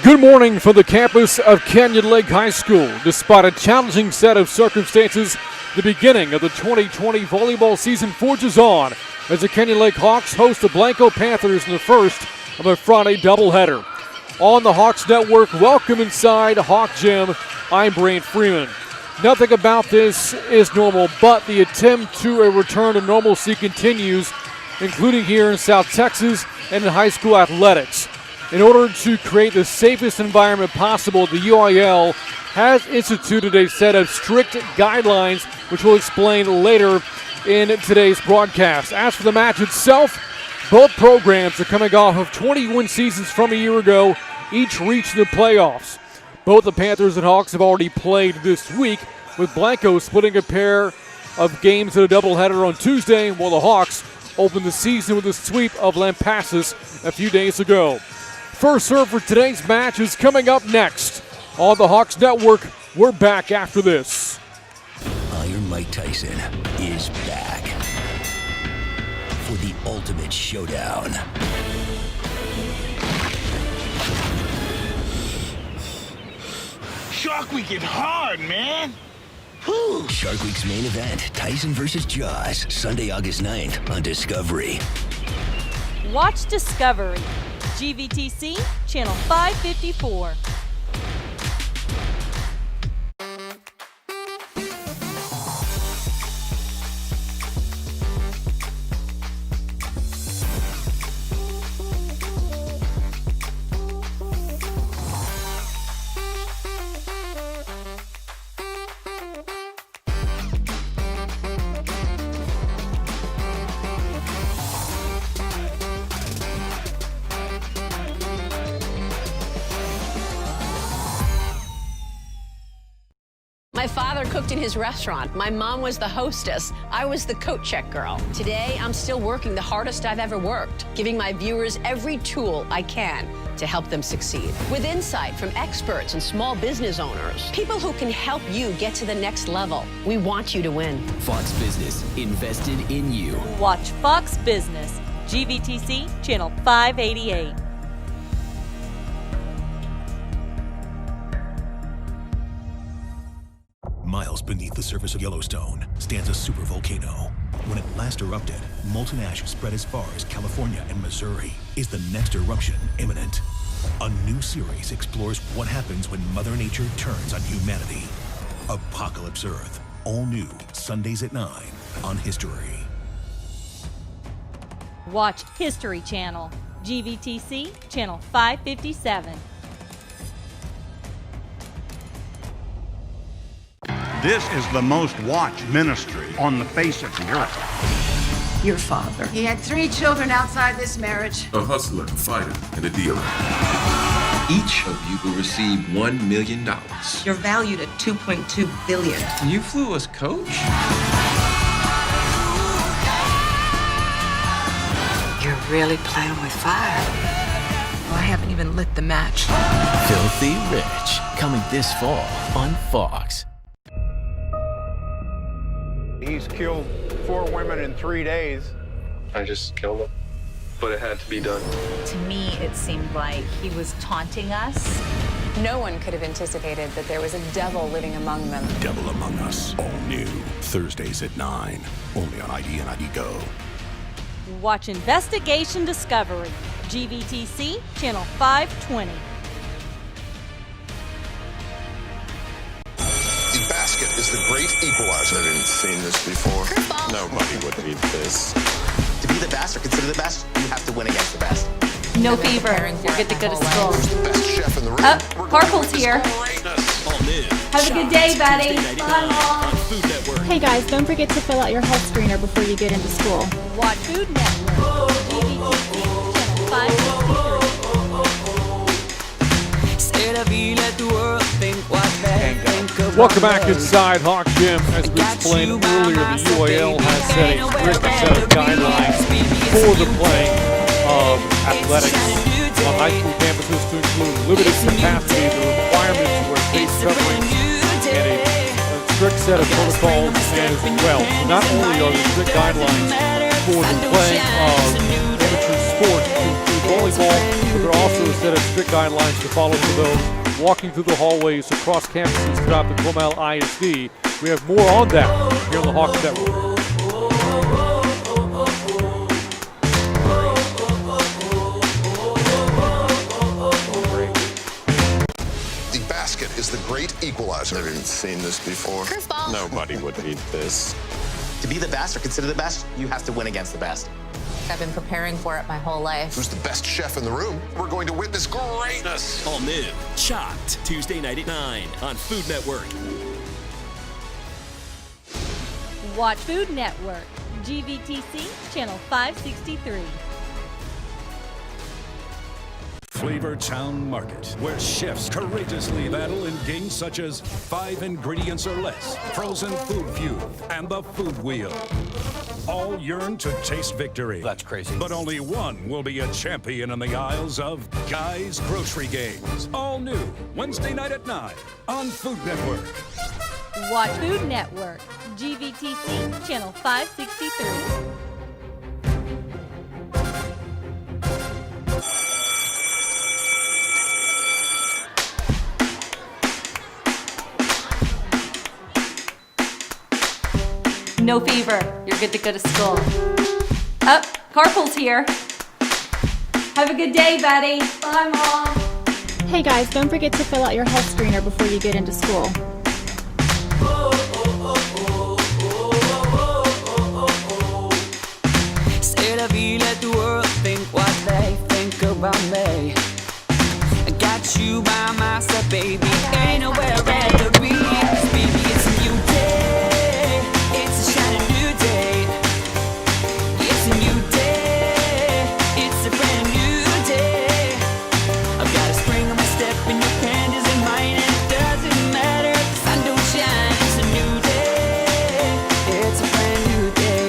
Good morning from the campus of Canyon Lake High School. Despite a challenging set of circumstances, the beginning of the 2020 volleyball season forges on as the Canyon Lake Hawks host the Blanco Panthers in the first of a Friday doubleheader. On the Hawks Network, welcome inside Hawk Gym. I'm Brant Freeman. Nothing about this is normal, but the attempt to a return to normalcy continues, including here in South Texas and in high school athletics. In order to create the safest environment possible, the UIL has instituted a set of strict guidelines, which we'll explain later in today's broadcast. As for the match itself, both programs are coming off of 21 seasons from a year ago, each reaching the playoffs. Both the Panthers and Hawks have already played this week, with Blanco splitting a pair of games in a doubleheader on Tuesday, while the Hawks opened the season with a sweep of Lampasas a few days ago. First serve for today's match is coming up next. On the Hawks Network, we're back after this. Iron Mike Tyson is back for the ultimate showdown. Shark Week is hard, man. Whew. Shark Week's main event, Tyson versus Jaws, Sunday, August 9th on Discovery. Watch Discovery. GVTC, Channel 554. My father cooked in his restaurant. My mom was the hostess. I was the coat check girl. Today, I'm still working the hardest I've ever worked, giving my viewers every tool I can to help them succeed. With insight from experts and small business owners, people who can help you get to the next level. We want you to win. Fox Business, invested in you. Watch Fox Business. GVTC, Channel 588. Miles beneath the surface of Yellowstone stands a supervolcano. When it last erupted, molten ash spread as far as California and Missouri. Is the next eruption imminent? A new series explores what happens when Mother Nature turns on humanity. Apocalypse Earth. All new, Sundays at 9 on History. Watch History Channel. GVTC, Channel 557. This is the most watched ministry on the face of the earth. Your father. He had 3 children outside this marriage. A hustler, a fighter, and a dealer. Each of you will receive $1 million. You're valued at $2.2 billion. You flew us, coach? You're really playing with fire. Well, I haven't even lit the match. Filthy Rich, coming this fall on Fox. He's killed 4 women in 3 days. I just killed him, but it had to be done. To me, it seemed like he was taunting us. No one could have anticipated that there was a devil living among them. Devil Among Us, all new, Thursdays at 9, only on ID and ID Go. Watch Investigation Discovery. GVTC, Channel 520. The basket is the great equalizer. I've never seen this before. Nobody would read this. To be the best or consider the best, you have to win against the best. No fever. You're good to go to school. The best chef in the room. Carpool's here. Have a good day, buddy. Bye, Mom. Hey guys, don't forget to fill out your health screener before you get into school. Watch Food Network. GVTC, Channel 553. Welcome back inside Hawk Gym. As we explained earlier, the UIL has set a strict set of guidelines for the playing of athletics on high school campuses to include limited capacity, the requirement to wear face coverings, and a strict set of protocols as well. So not only are there strict guidelines for the playing of amateur sports to include volleyball, but there are also a set of strict guidelines to follow for those walking through the hallways across campuses throughout the Comal ISD. We have more on that here on the Hawks Network. Is the great equalizer. Never even seen this before. Curveball. Nobody would eat this. To be the best or consider the best, you have to win against the best. I've been preparing for it my whole life. Who's the best chef in the room? We're going to witness greatness. All new, Chopped, Tuesday night at 9 on Food Network. Watch Food Network, GVTC, channel 563. Flavor Town Market, where chefs courageously battle in games such as 5 ingredients or less, Frozen Food Feud, and the Food Wheel. All yearn to taste victory. That's crazy. But only one will be a champion in the aisles of Guy's Grocery Games. All new, Wednesday night at 9 on Food Network. Watch Food Network, GVTC, channel 563. No fever. You're good to go to school. Up, carpool's here. Have a good day, buddy. Bye, Mom. Hey guys, don't forget to fill out your health screener before you get into school. Say la vie, let the world think what they think about me. I got you by my side, baby. Ain't nowhere I'd rather be. 'Cause baby, it's a new day. It's a shining new day. It's a new day. It's a brand new day. I've got a spring on my step and your hand is in mine, and it doesn't matter if the sun don't shine. It's a new day. It's a brand new day.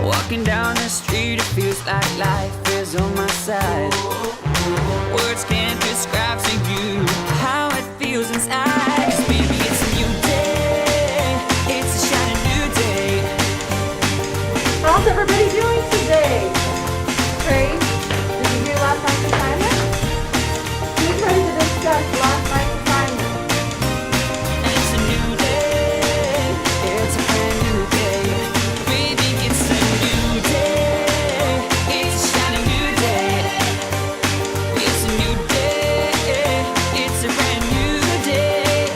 Walking down the street, it feels like life is on my side. Words can't describe to you how it feels inside. 'Cause baby, it's a new day. It's a shining new day. How's everybody doing today? Great. Did you hear last night's assignment? Who's ready to discuss last night's assignment? It's a new day. It's a brand new day. Baby, it's a new day. It's a shining new day. It's a new day. It's a brand new day.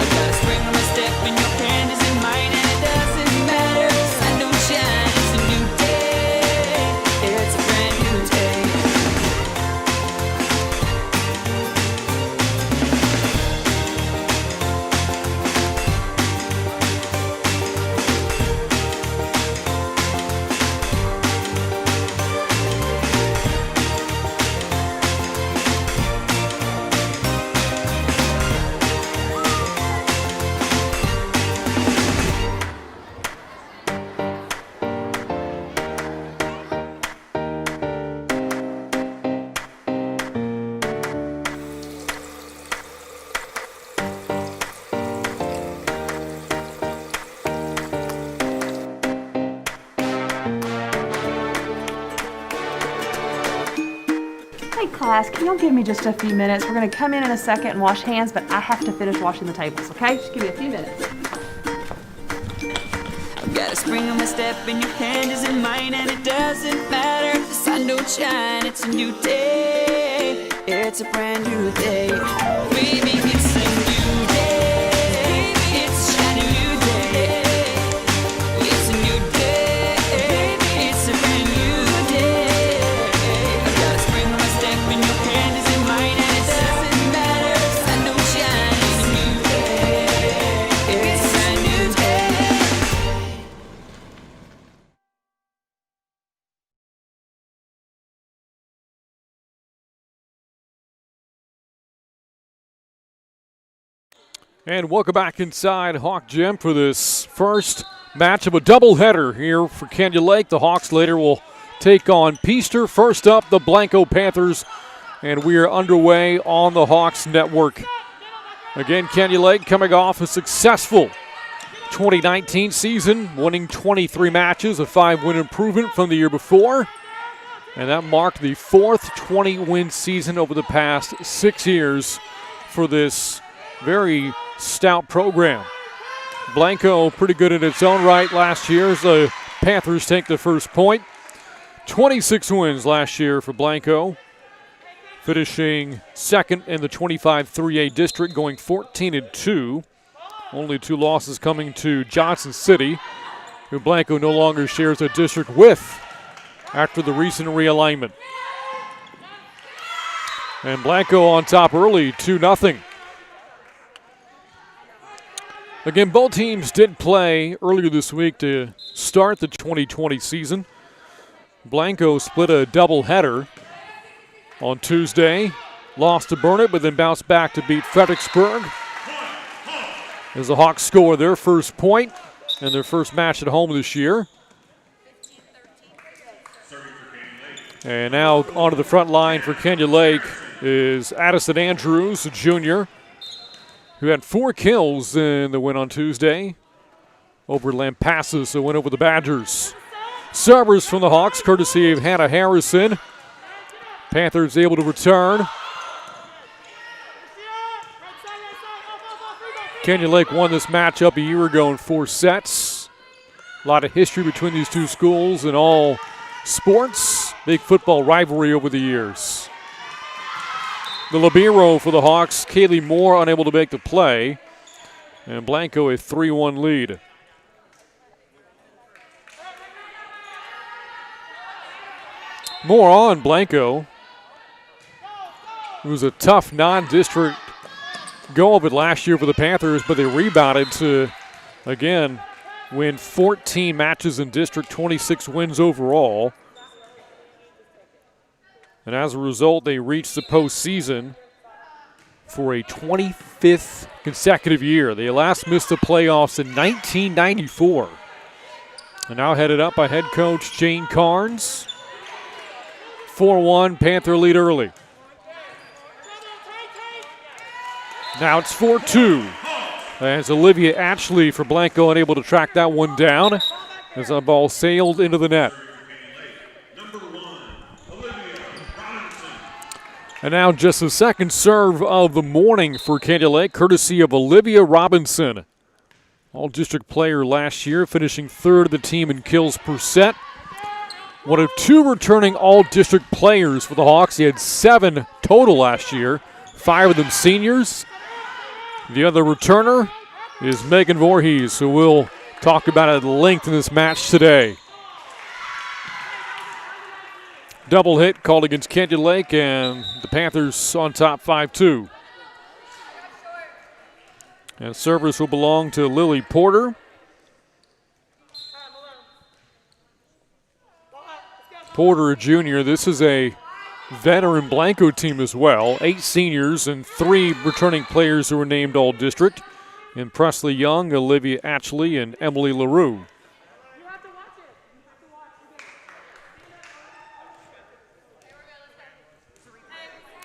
I got a spring on my step and your hand is in mine, and it doesn't matter if the sun don't shine. It's a new day. It's a brand new day. Hey class, can y'all give me just a few minutes? We're gonna come in a second and wash hands, but I have to finish washing the tables, okay? Just give me a few minutes. I've got a spring on my step and your hand is in mine, and it doesn't matter if the sun don't shine. It's a new day. It's a brand new day. Baby, it's a new day. It's a shining new day. It's a new day. It's a brand new day. I've got a spring on my step and your hand is in mine, and it doesn't matter if the sun don't shine. It's a new day. It's a brand new day. And welcome back inside Hawk Gym for this first match of a doubleheader here for Canyon Lake. The Hawks later will take on Peaster. First up, the Blanco Panthers, and we are underway on the Hawks Network. Again, Canyon Lake coming off a successful 2019 season, winning 23 matches, a 5-win improvement from the year before. And that marked the fourth 20-win season over the past 6 years for this very stout program. Blanco pretty good in its own right last year as the Panthers take the first point. 26 wins last year for Blanco, finishing second in the 25-3A district, going 14-2. Only 2 losses coming to Johnson City, who Blanco no longer shares a district with after the recent realignment. And Blanco on top early, 2-0. Again, both teams did play earlier this week to start the 2020 season. Blanco split a doubleheader on Tuesday, lost to Burnett, but then bounced back to beat Fredericksburg as the Hawks score their first point in their first match at home this year. And now onto the front line for Canyon Lake is Addison Andrews, a junior, who had 4 kills in the win on Tuesday over Lampasas, a win over the Badgers. Servers from the Hawks, courtesy of Hannah Harrison. Panthers able to return. Canyon Lake won this matchup a year ago in 4 sets. A lot of history between these two schools in all sports. Big football rivalry over the years. The libero for the Hawks, Kaylee Moore, unable to make the play. And Blanco a 3-1 lead. More on Blanco. It was a tough non-district go of it last year for the Panthers, but they rebounded to, again, win 14 matches in district, 26 wins overall. And as a result, they reached the postseason for a 25th consecutive year. They last missed the playoffs in 1994. And now headed up by head coach Jane Carnes. 4-1, Panther lead early. Now it's 4-2. As Olivia Ashley for Blanco unable to track that one down as the ball sailed into the net. And now just the second serve of the morning for Canyon Lake, courtesy of Olivia Robinson. All-district player last year, finishing third of the team in kills per set. One of 2 returning all-district players for the Hawks. He had 7 total last year, 5 of them seniors. The other returner is Megan Voorhees, who we'll talk about at length in this match today. Double hit called against Canyon Lake, and the Panthers on top 5-2. And service will belong to Lily Porter. Porter, a junior. This is a veteran Blanco team as well. 8 seniors and 3 returning players who were named all-district. In Presley Young, Olivia Ashley, and Emily LaRue.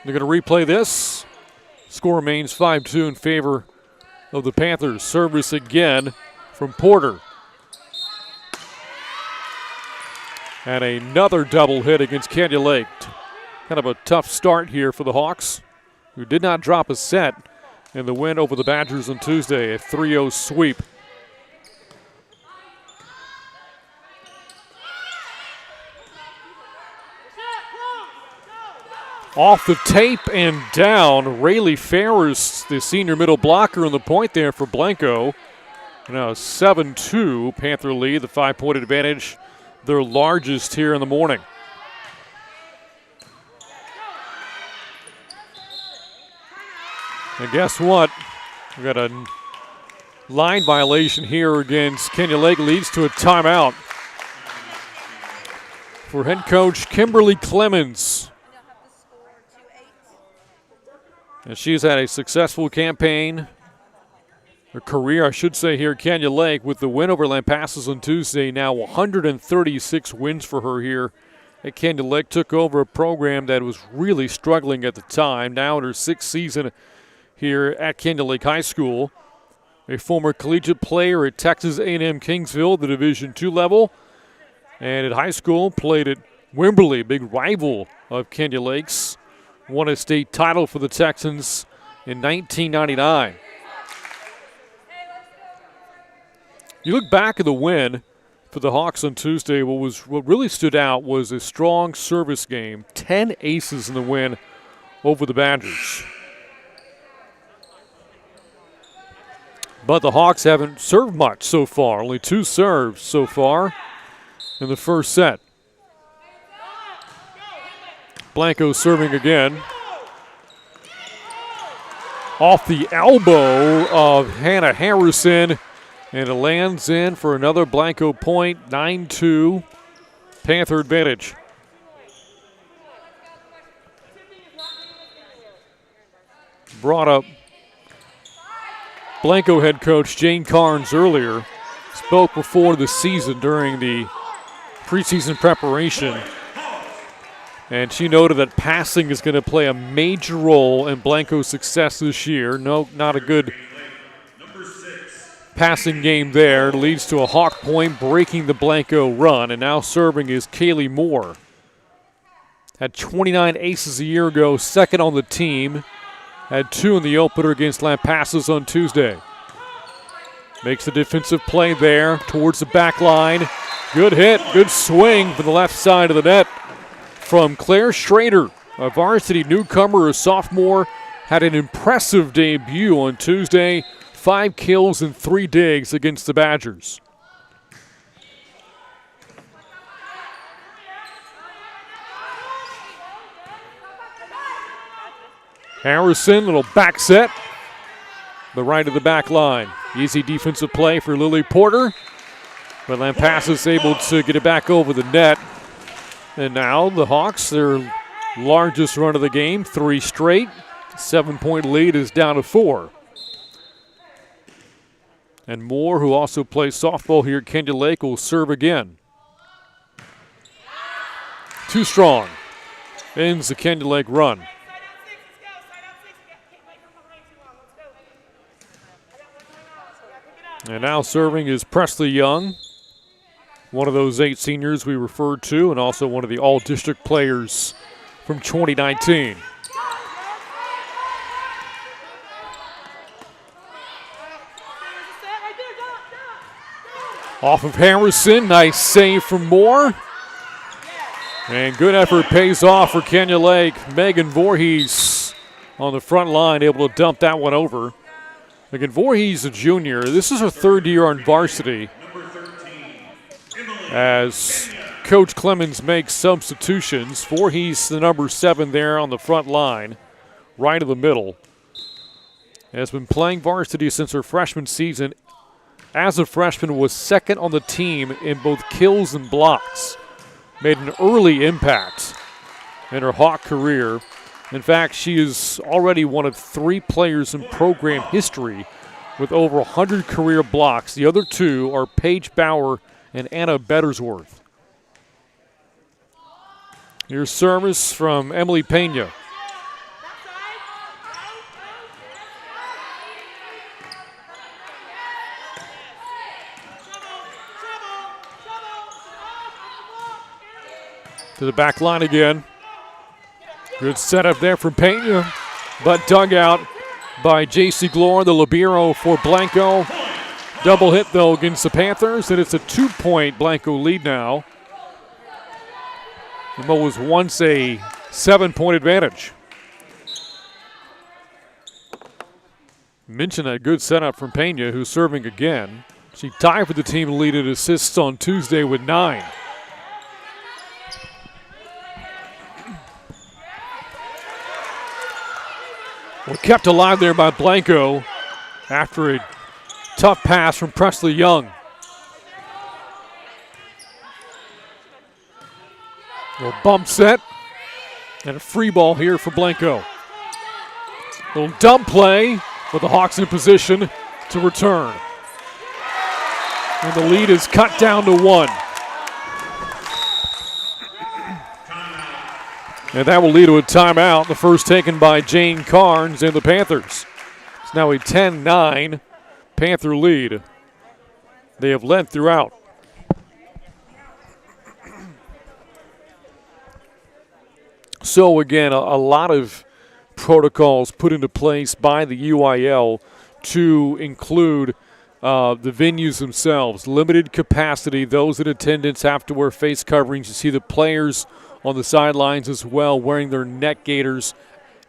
They're going to replay this. Score remains 5-2 in favor of the Panthers. Service again from Porter. And another double hit against Canyon Lake. Kind of a tough start here for the Hawks, who did not drop a set in the win over the Badgers on Tuesday, a 3-0 sweep. Off the tape and down, Rayleigh Ferris, the senior middle blocker, on the point there for Blanco. Now 7-2 Panther lead, the 5-point advantage, their largest here in the morning. And guess what? We got a line violation here against Canyon Lake, leads to a timeout for head coach Kimberly Clemens. And she's had a successful campaign, or career, I should say, here at Canyon Lake with the win over Lampasas on Tuesday. Now 136 wins for her here at Canyon Lake, took over a program that was really struggling at the time. Now in her 6th season here at Canyon Lake High School. A former collegiate player at Texas A&M Kingsville, the Division II level. And at high school, played at Wimberley, big rival of Canyon Lake's. Won a state title for the Texans in 1999. You look back at the win for the Hawks on Tuesday, what really stood out was a strong service game. 10 aces in the win over the Badgers. But the Hawks haven't served much so far. Only 2 serves so far in the first set. Blanco serving again. Off the elbow of Hannah Harrison, and it lands in for another Blanco point. 9-2, Panther advantage. Brought up Blanco head coach Jane Carnes earlier. Spoke before the season during the preseason preparation. And she noted that passing is going to play a major role in Blanco's success this year. No, not a good passing game there. It leads to a Hawk point, breaking the Blanco run. And now serving is Kaylee Moore. Had 29 aces a year ago, second on the team. Had 2 in the opener against Lampasas on Tuesday. Makes a defensive play there towards the back line. Good hit, good swing from the left side of the net from Claire Schrader, a varsity newcomer, a sophomore. Had an impressive debut on Tuesday. 5 kills and 3 digs against the Badgers. Harrison, little back set. The right of the back line. Easy defensive play for Lily Porter. But Lampasas able to get it back over the net. And now the Hawks, their largest run of the game, 3 straight. 7-point lead is down to 4. And Moore, who also plays softball here at Canyon Lake, will serve again. Too strong. Ends the Canyon Lake run. And now serving is Presley Young, one of those 8 seniors we referred to, and also one of the all-district players from 2019. Off of Harrison, nice save from Moore. And good effort pays off for Canyon Lake. Megan Voorhees on the front line, able to dump that one over. Again, Voorhees, a junior. This is her 3rd year on varsity as Coach Clemens makes substitutions. Voorhees, the number 7 there on the front line, right of the middle. Has been playing varsity since her freshman season. As a freshman, was 2nd on the team in both kills and blocks. Made an early impact in her Hawk career. In fact, she is already one of 3 players in program history with over 100 career blocks. The other 2 are Paige Bauer and Anna Bettersworth. Here's service from Emily Pena. To the back line again. Good setup there from Pena, but dug out by J.C. Glore, the libero for Blanco. Double hit, though, against the Panthers, and it's a 2-point Blanco lead now. And what was once a 7-point advantage. Mention that good setup from Pena, who's serving again. She tied for the team lead in assists on Tuesday with 9. Well, kept alive there by Blanco after a tough pass from Presley Young. Little bump set and a free ball here for Blanco. Little dump play with the Hawks in position to return. And the lead is cut down to 1. And that will lead to a timeout, the first taken by Jane Carnes and the Panthers. It's now a 10-9 Panther lead. They have led throughout. So again, a lot of protocols put into place by the UIL to include the venues themselves. Limited capacity. Those in attendance have to wear face coverings. You see the players on the sidelines as well wearing their net gaiters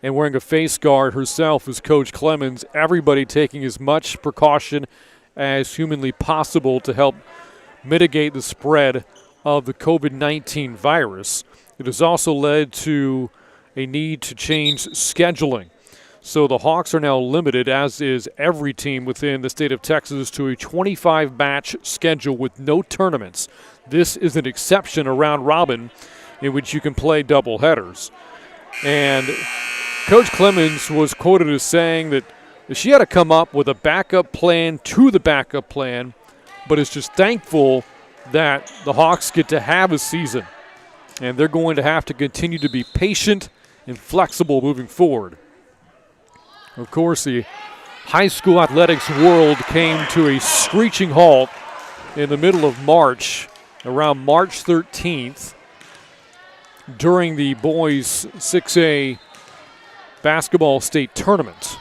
and wearing a face guard herself as Coach Clemens. Everybody taking as much precaution as humanly possible to help mitigate the spread of the COVID-19 virus. It has also led to a need to change scheduling. So the Hawks are now limited, as is every team within the state of Texas, to a 25-match schedule with no tournaments. This is an exception, a round robin, in which you can play doubleheaders. And Coach Clemens was quoted as saying that she had to come up with a backup plan to the backup plan, but is just thankful that the Hawks get to have a season. And they're going to have to continue to be patient and flexible moving forward. Of course, the high school athletics world came to a screeching halt in the middle of March, around March 13th, during the boys 6A basketball state tournament.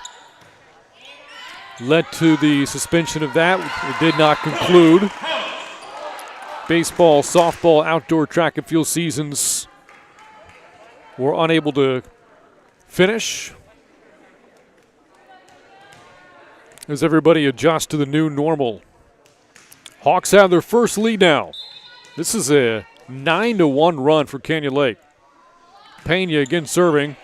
Led to the suspension of that. It did not conclude. Baseball, softball, outdoor track and field seasons were unable to finish as everybody adjusts to the new normal. Hawks have their first lead now. This is a 9-1 run for Canyon Lake. Pena again serving.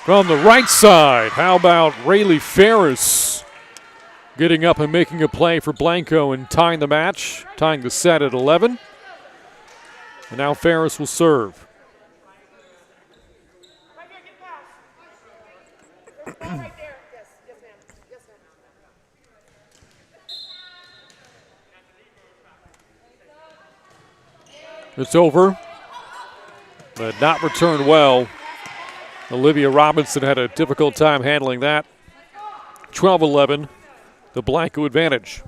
From the right side, how about Rayleigh Ferris getting up and making a play for Blanco and tying the match, tying the set at 11. And now Ferris will serve. It's over, but not returned well. Olivia Robinson had a difficult time handling that. 12-11, the Blanco advantage.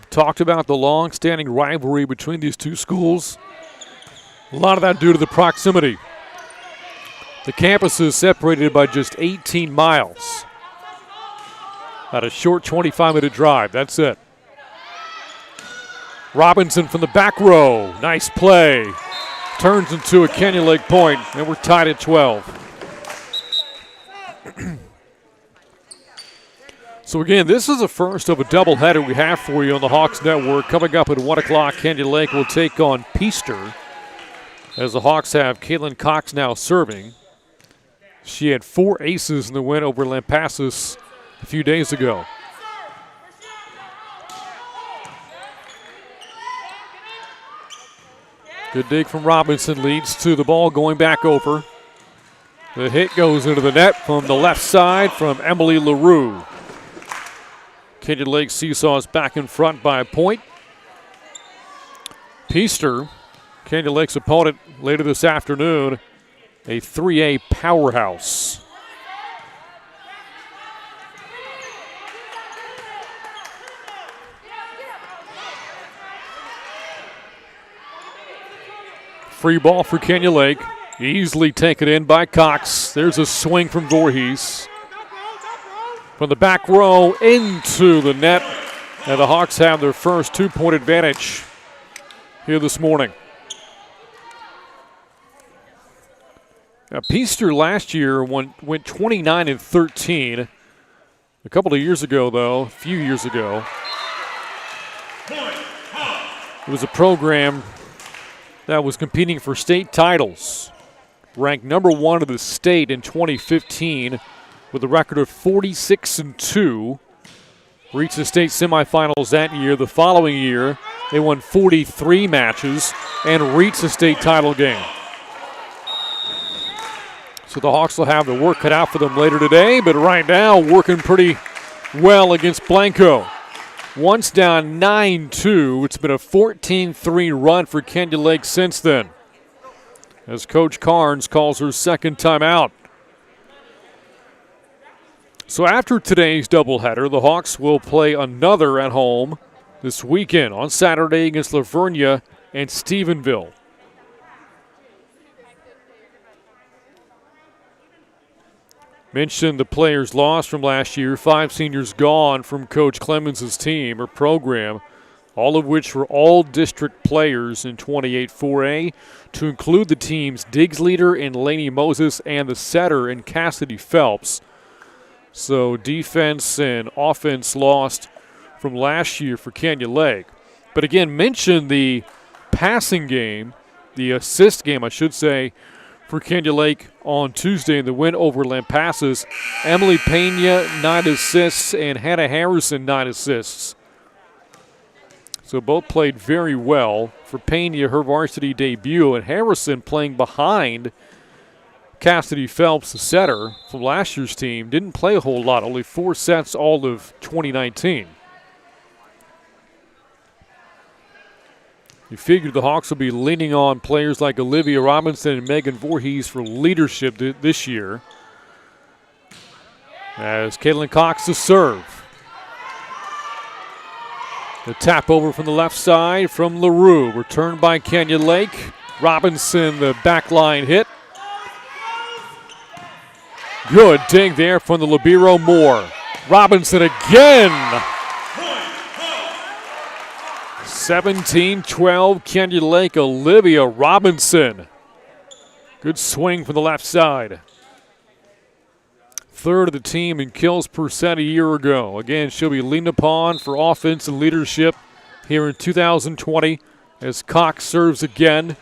Talked about the long-standing rivalry between these two schools. A lot of that due to the proximity. The campus is separated by just 18 miles. About a short 25-minute drive, that's it. Robinson from the back row, nice play. Turns into a Canyon Lake point, and we're tied at 12. So again, this is the first of a doubleheader we have for you on the Hawks Network. Coming up at 1 o'clock, Canyon Lake will take on Peaster, as the Hawks have Caitlin Cox now serving. She had 4 aces in the win over Lampasas a few days ago. Good dig from Robinson leads to the ball going back over. The hit goes into the net from the left side from Emily LaRue. Canyon Lake seesaws back in front by a point. Peaster, Canyon Lake's opponent later this afternoon, a 3A powerhouse. Free ball for Canyon Lake. Easily taken in by Cox. There's a swing from Voorhees. From the back row into the net. And the Hawks have their first 2-point advantage here this morning. Now, Peaster last year went 29-13. A couple of years ago, though, a few years ago, it was a program that was competing for state titles. Ranked number 1 of the state in 2015 with a record of 46-2. Reached the state semifinals that year. The following year, they won 43 matches and reached the state title game. So the Hawks will have the work cut out for them later today, but right now working pretty well against Blanco. Once down 9-2. It's been a 14-3 run for Canyon Lake since then, as Coach Carnes calls her second timeout. So after today's doubleheader, the Hawks will play another at home this weekend on Saturday against Lavernia and Stephenville. Mentioned the players lost from last year. 5 seniors gone from Coach Clemens' team or program, all of which were all district players in 28-4A, to include the team's Diggs leader in Laney Moses and the setter in Cassidy Phelps. So defense and offense lost from last year for Canyon Lake. But again, mention the passing game, the assist game, I should say, for Canyon Lake on Tuesday in the win over Lampasas. Emily Pena, 9 assists, and Hannah Harrison, 9 assists. So both played very well. For Pena, her varsity debut, and Harrison playing behind Cassidy Phelps, the setter from last year's team, didn't play a whole lot, only 4 sets all of 2019. You figured the Hawks will be leaning on players like Olivia Robinson and Megan Voorhees for leadership this year. As Caitlin Cox to serve. The tap over from the left side from LaRue. Returned by Canyon Lake. Robinson, the backline hit. Good dig there from the libero Moore. Robinson again. 17-12, Canyon Lake, Olivia Robinson. Good swing from the left side. Third of the team in kills per set a year ago. Again, she'll be leaned upon for offense and leadership here in 2020 as Cox serves again.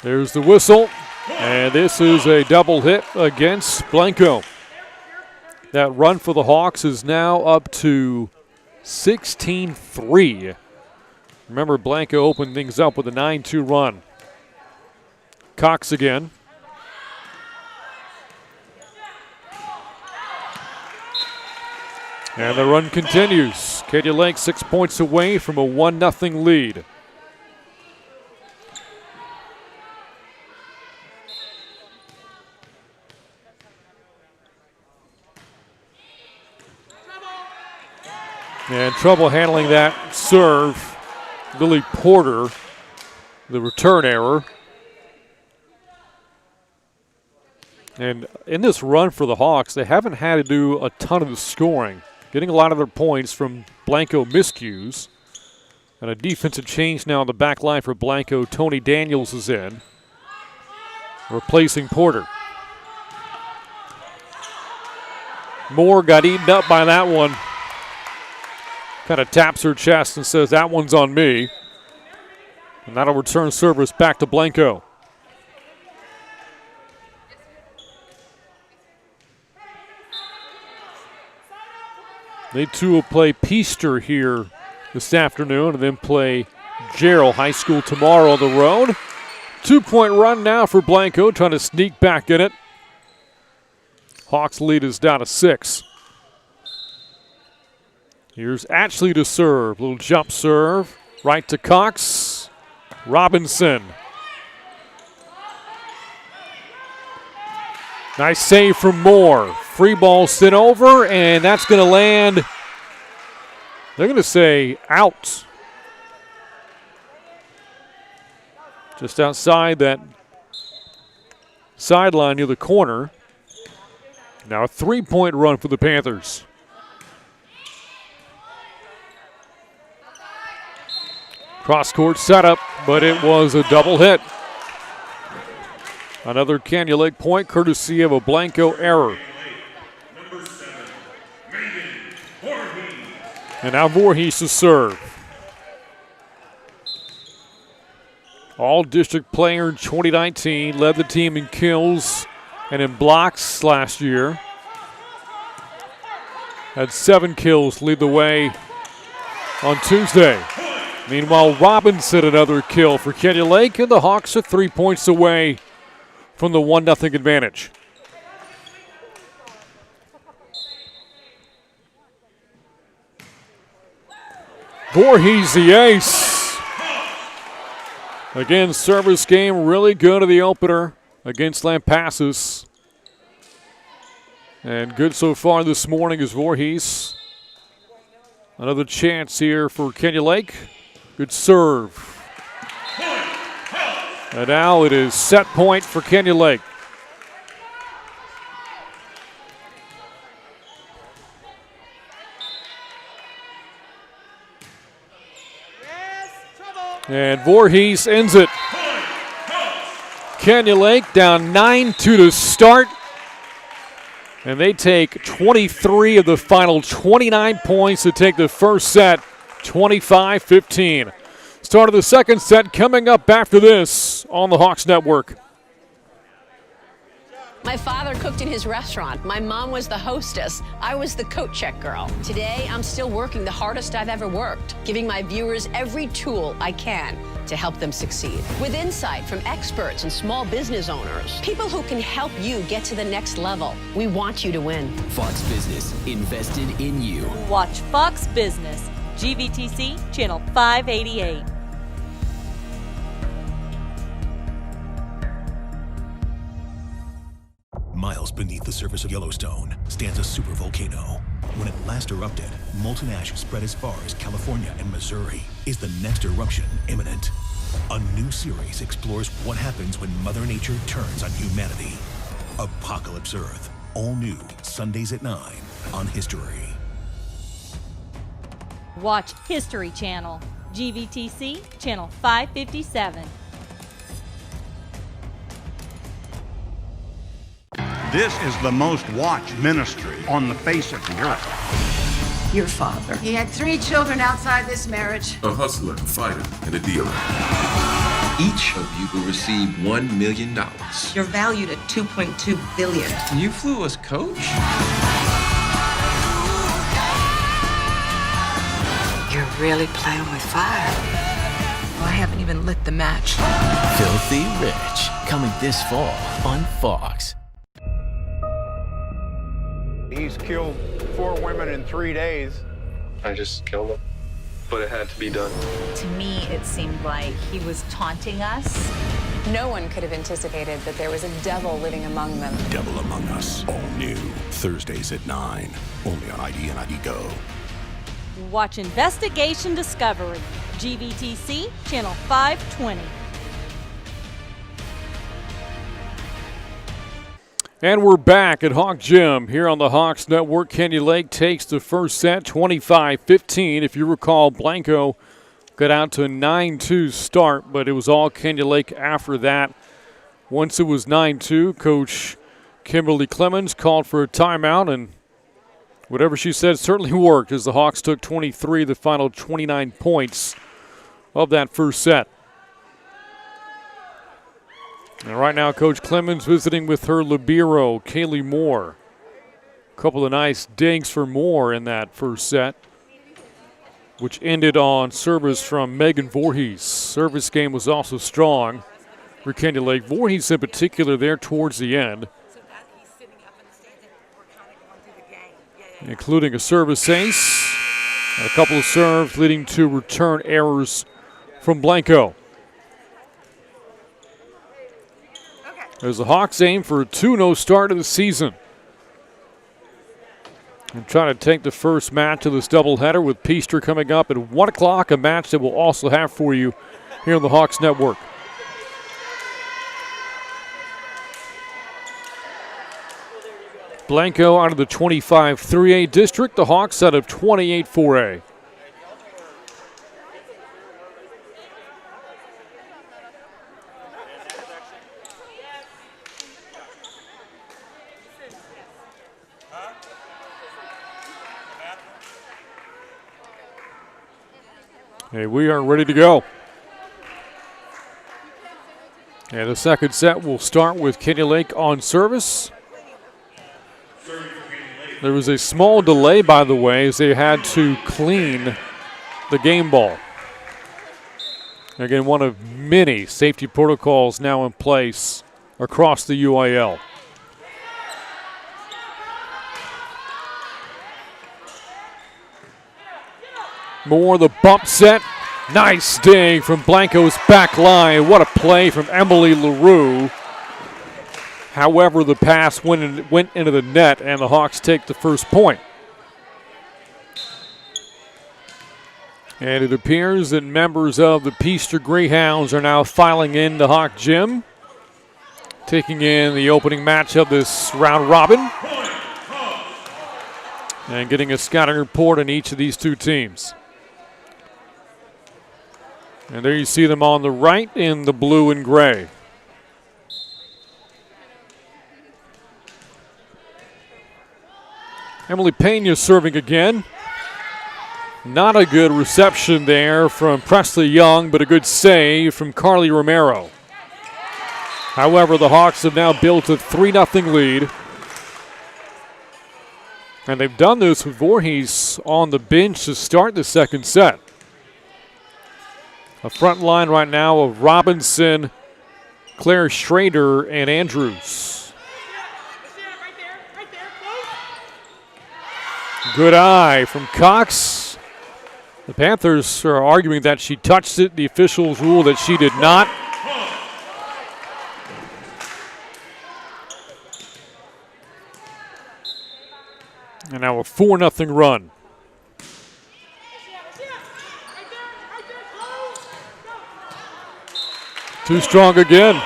There's the whistle. And this is a double hit against Blanco. That run for the Hawks is now up to 16-3. Remember, Blanco opened things up with a 9-2 run. Cox again. And the run continues. Canyon Lake 6 points away from a 1-0 lead. And trouble handling that serve. Lily Porter, the return error. And in this run for the Hawks, they haven't had to do a ton of the scoring. Getting a lot of their points from Blanco miscues. And a defensive change now on the back line for Blanco. Tony Daniels is in, replacing Porter. Moore got eaten up by that one. Kind of taps her chest and says, that one's on me. And that'll return service back to Blanco. They too will play Peaster here this afternoon and then play Gerald High School tomorrow on the road. 2-point run now for Blanco, trying to sneak back in it. Hawks lead is down to 6. Here's Ashley to serve. Little jump serve. Right to Cox. Robinson. Nice save from Moore. Free ball sent over, and that's going to land, they're going to say out. Just outside that sideline near the corner. Now a 3-point run for the Panthers. Cross-court setup, but it was a double hit. Another Canyon Lake point courtesy of a Blanco error. And now Voorhees to serve. All-district player in 2019, led the team in kills and in blocks last year. Had 7 kills, lead the way on Tuesday. Meanwhile, Robinson another kill for Canyon Lake, and the Hawks are 3 points away from the 1-0 advantage. Voorhees the ace. Again, service game really good at the opener against Lampasas. And good so far this morning is Voorhees. Another chance here for Kenya Lake. Good serve. And now it is set point for Kenya Lake. And Voorhees ends it. Kenya Lake down 9-2 to start. And they take 23 of the final 29 points to take the first set, 25-15. Start of the second set coming up after this on the Hawks Network. My father cooked in his restaurant. My mom was the hostess. I was the coat check girl. Today, I'm still working the hardest I've ever worked, giving my viewers every tool I can to help them succeed. With insight from experts and small business owners, people who can help you get to the next level. We want you to win. Fox Business, invested in you. Watch Fox Business, GVTC, channel 588. Miles beneath the surface of Yellowstone stands a supervolcano. When it last erupted, molten ash spread as far as California and Missouri. Is the next eruption imminent? A new series explores what happens when Mother Nature turns on humanity. Apocalypse Earth. All new Sundays at 9 on History. Watch History Channel, GVTC, channel 557. This is the most watched ministry on the face of the earth. Your father. He had 3 children outside this marriage. A hustler, a fighter, and a dealer. Each of you will receive $1 million. You're valued at $2.2 billion. You flew as coach? You're really playing with fire. Well, I haven't even lit the match. Filthy Rich, coming this fall on Fox. He's killed 4 women in 3 days. I just killed him. But it had to be done. To me, it seemed like he was taunting us. No one could have anticipated that there was a devil living among them. Devil Among Us, all new. Thursdays at 9, only on ID and ID Go. Watch Investigation Discovery, GVTC, channel 520. And we're back at Hawk Gym here on the Hawks Network. Kenya Lake takes the first set, 25-15. If you recall, Blanco got out to a 9-2 start, but it was all Kenya Lake after that. Once it was 9-2, Coach Kimberly Clemens called for a timeout, and whatever she said certainly worked as the Hawks took 23 of the final 29 points of that first set. And right now, Coach Clemens visiting with her libero, Kaylee Moore. A couple of nice dings for Moore in that first set, which ended on service from Megan Voorhees. Service game was also strong for Kenya Lake. Voorhees in particular there towards the end, including a service ace and a couple of serves leading to return errors from Blanco. As the Hawks aim for a 2-0 start of the season. And trying to take the first match of this doubleheader with Peaster coming up at 1 o'clock, a match that we'll also have for you here on the Hawks Network. Blanco out of the 25-3A district, the Hawks out of 28-4A. Hey, we are ready to go. And the second set will start with Kenya Lake on service. There was a small delay, by the way, as they had to clean the game ball. Again, one of many safety protocols now in place across the UIL. Moore, the bump set. Nice dig from Blanco's back line. What a play from Emily LaRue. However, the pass went into the net, and the Hawks take the first point. And it appears that members of the Peaster Greyhounds are now filing in the Hawk Gym, taking in the opening match of this round robin, and getting a scouting report on each of these two teams. And there you see them on the right in the blue and gray. Emily Pena serving again. Not a good reception there from Presley Young, but a good save from Carly Romero. However, the Hawks have now built a 3-0 lead. And they've done this with Voorhees on the bench to start the second set. A front line right now of Robinson, Claire Schrader, and Andrews. Good eye from Cox. The Panthers are arguing that she touched it. The officials rule that she did not. And now a 4-0 run. Too strong again.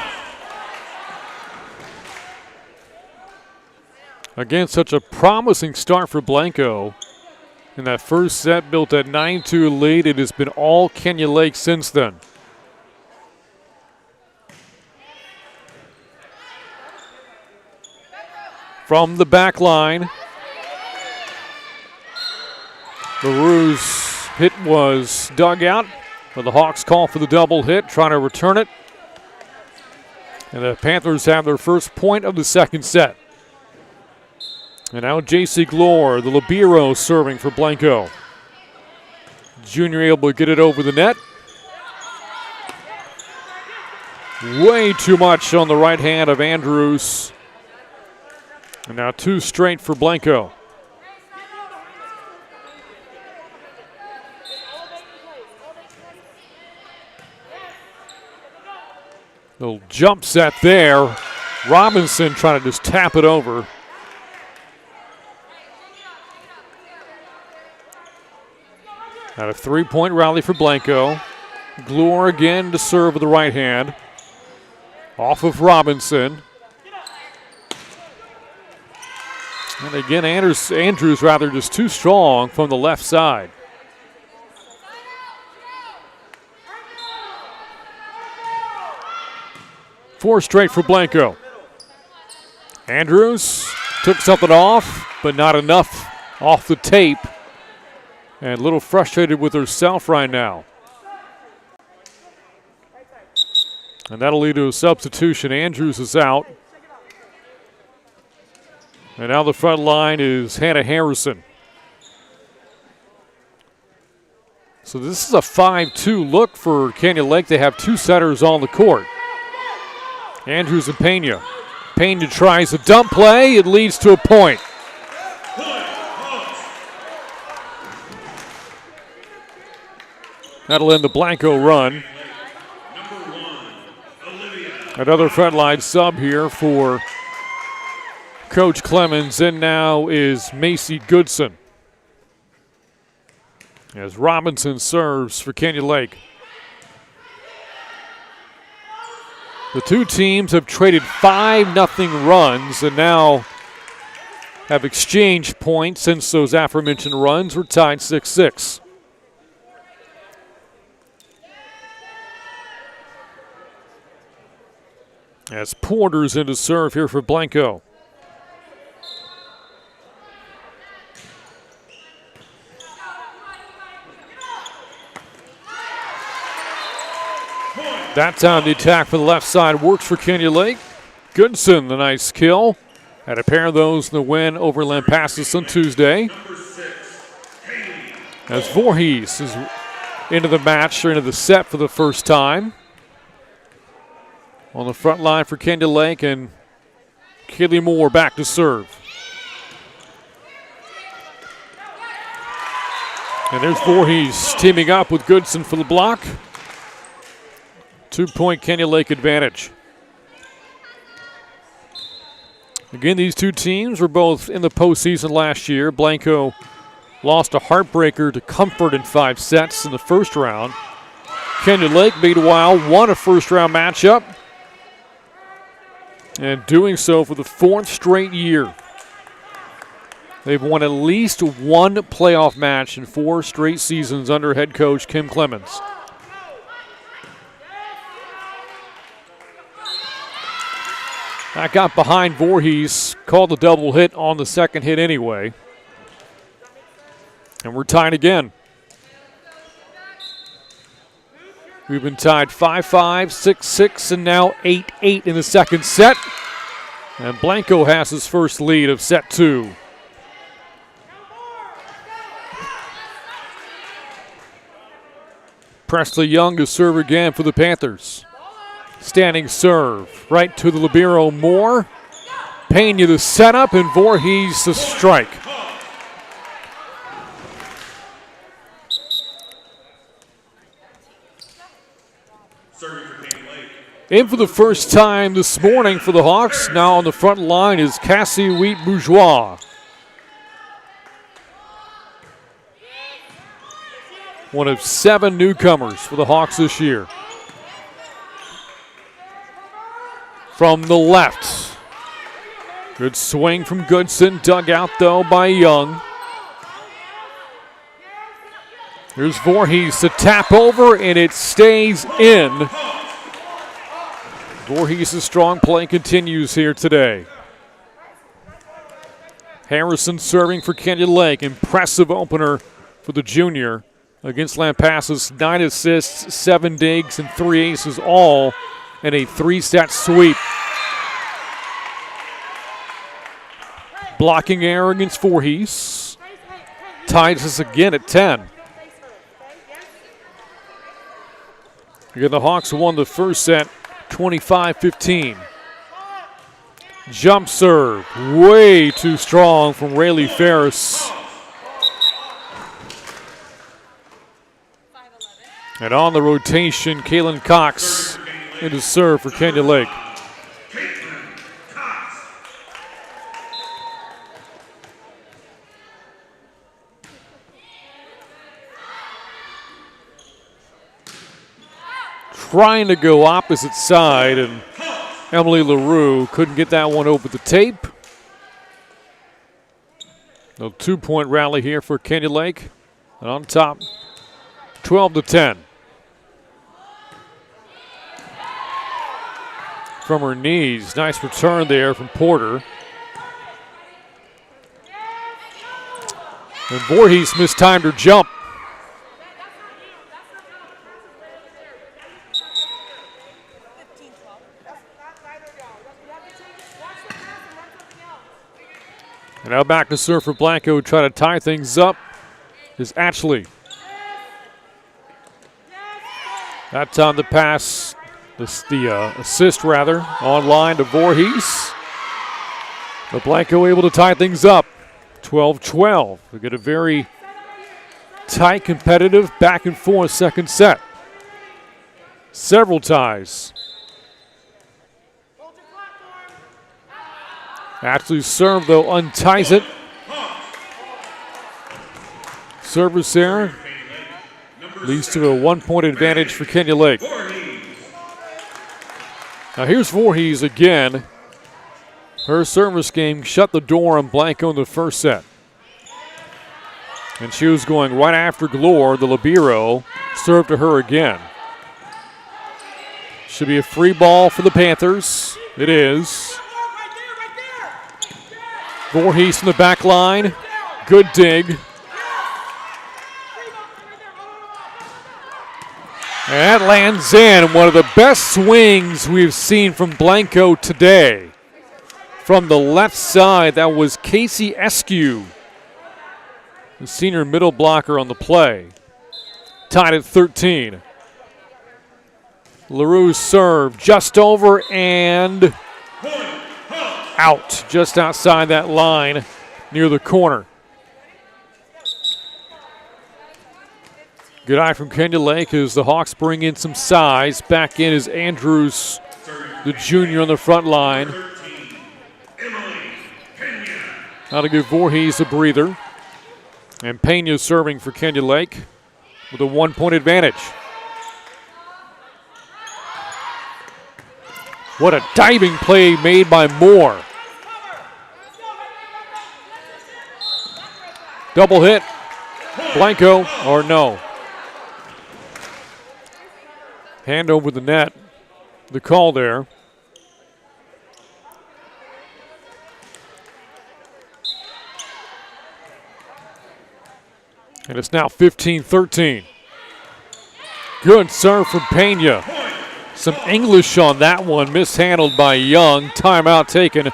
Again, such a promising start for Blanco. In that first set, built at 9-2 lead, it has been all Kenya Lake since then. From the back line, LaRue's hit was dug out, but the Hawks call for the double hit, trying to return it. And the Panthers have their first point of the second set. And now J.C. Glore, the libero, serving for Blanco. Junior able to get it over the net. Way too much on the right hand of Andrews. And now two straight for Blanco. Little jump set there. Robinson trying to just tap it over. Now a 3-point rally for Blanco. Glore again to serve with the right hand. Off of Robinson. And again, Andrews rather just too strong from the left side. Four straight for Blanco. Andrews took something off, but not enough off the tape. And a little frustrated with herself right now. And that'll lead to a substitution. Andrews is out. And now the front line is Hannah Harrison. So this is a 5-2 look for Kenya Lake. They have two setters on the court. Andrews and Pena. Pena tries a dump play. It leads to a point. That'll end the Blanco run. Another frontline sub here for Coach Clemens. In now is Macy Goodson. As Robinson serves for Kenya Lake. The two teams have traded 5-0 runs and now have exchanged points since those aforementioned runs were tied 6-6. As Porter's in to serve here for Blanco. That time the attack for the left side works for Kenya Lake. Goodson, the nice kill. Had a pair of those in the win over Lampasas on Tuesday. As Voorhees is into the match, or into the set for the first time. on the front line for Kenya Lake, and Kaylee Moore back to serve. And there's Voorhees teaming up with Goodson for the block. 2-point Kenya Lake advantage. Again, these two teams were both in the postseason last year. Blanco lost a heartbreaker to Comfort in 5 sets in the first round. Kenya Lake, meanwhile, won a first-round matchup, and doing so for the 4th straight year. They've won at least one playoff match in 4 straight seasons under head coach Kim Clemens. That got behind Voorhees, called the double hit on the second hit anyway. And we're tied again. We've been tied 5-5, 6-6, and now 8-8 in the second set. And Blanco has his first lead of set 2. Presley Young to serve again for the Panthers. Standing serve, right to the libero Moore. Pena the setup, and Voorhees the strike. In for the first time this morning for the Hawks. Now on the front line is Cassie Wheat-Bourgeois. One of 7 newcomers for the Hawks this year. From the left. Good swing from Goodson. Dug out, though, by Young. Here's Voorhees to tap over, and it stays in. Voorhees' strong play continues here today. Harrison serving for Kenya Lake. Impressive opener for the junior against Lampasas. 9 assists, 7 digs, and 3 aces, all in a 3-set sweep. Blocking error against Voorhees. Ties us again at 10. Again, the Hawks won the first set 25-15. Jump serve, way too strong from Rayleigh Ferris. And on the rotation, Kaylin Cox into serve for Kenya Lake. Trying to go opposite side, and Emily LaRue couldn't get that one over the tape. A 2-point rally here for Kenya Lake. And on top, 12-10. From her knees, nice return there from Porter. And Voorhees mistimed her jump. And now back to serve for Blanco, try to tie things up is Ashley. That time the pass, the assist rather, online to Voorhees. But Blanco able to tie things up, 12-12. We get a very tight, competitive, back and forth second set. Several ties. Ashley's serve, though, unties it. Service error leads to a 1-point advantage for Kenya Lake. Now here's Voorhees again. Her service game shut the door on Blanco in the first set. And she was going right after Glore, the libero, served to her again. Should be a free ball for the Panthers. It is. Voorhees from the back line. Good dig. And that lands in. One of the best swings we've seen from Blanco today. From the left side, that was Casey Eskew, the senior middle blocker on the play. Tied at 13. LaRue's serve just over and out, just outside that line near the corner. Good eye from Kenya Lake as the Hawks bring in some size. Back in is Andrews, the junior on the front line. Now to give Voorhees a breather. And Pena serving for Kenya Lake with a 1-point advantage. What a diving play made by Moore. Double hit. Blanco, or no. Hand over the net. The call there. And it's now 15-13. Good serve from Pena. Some English on that one, mishandled by Young. Timeout taken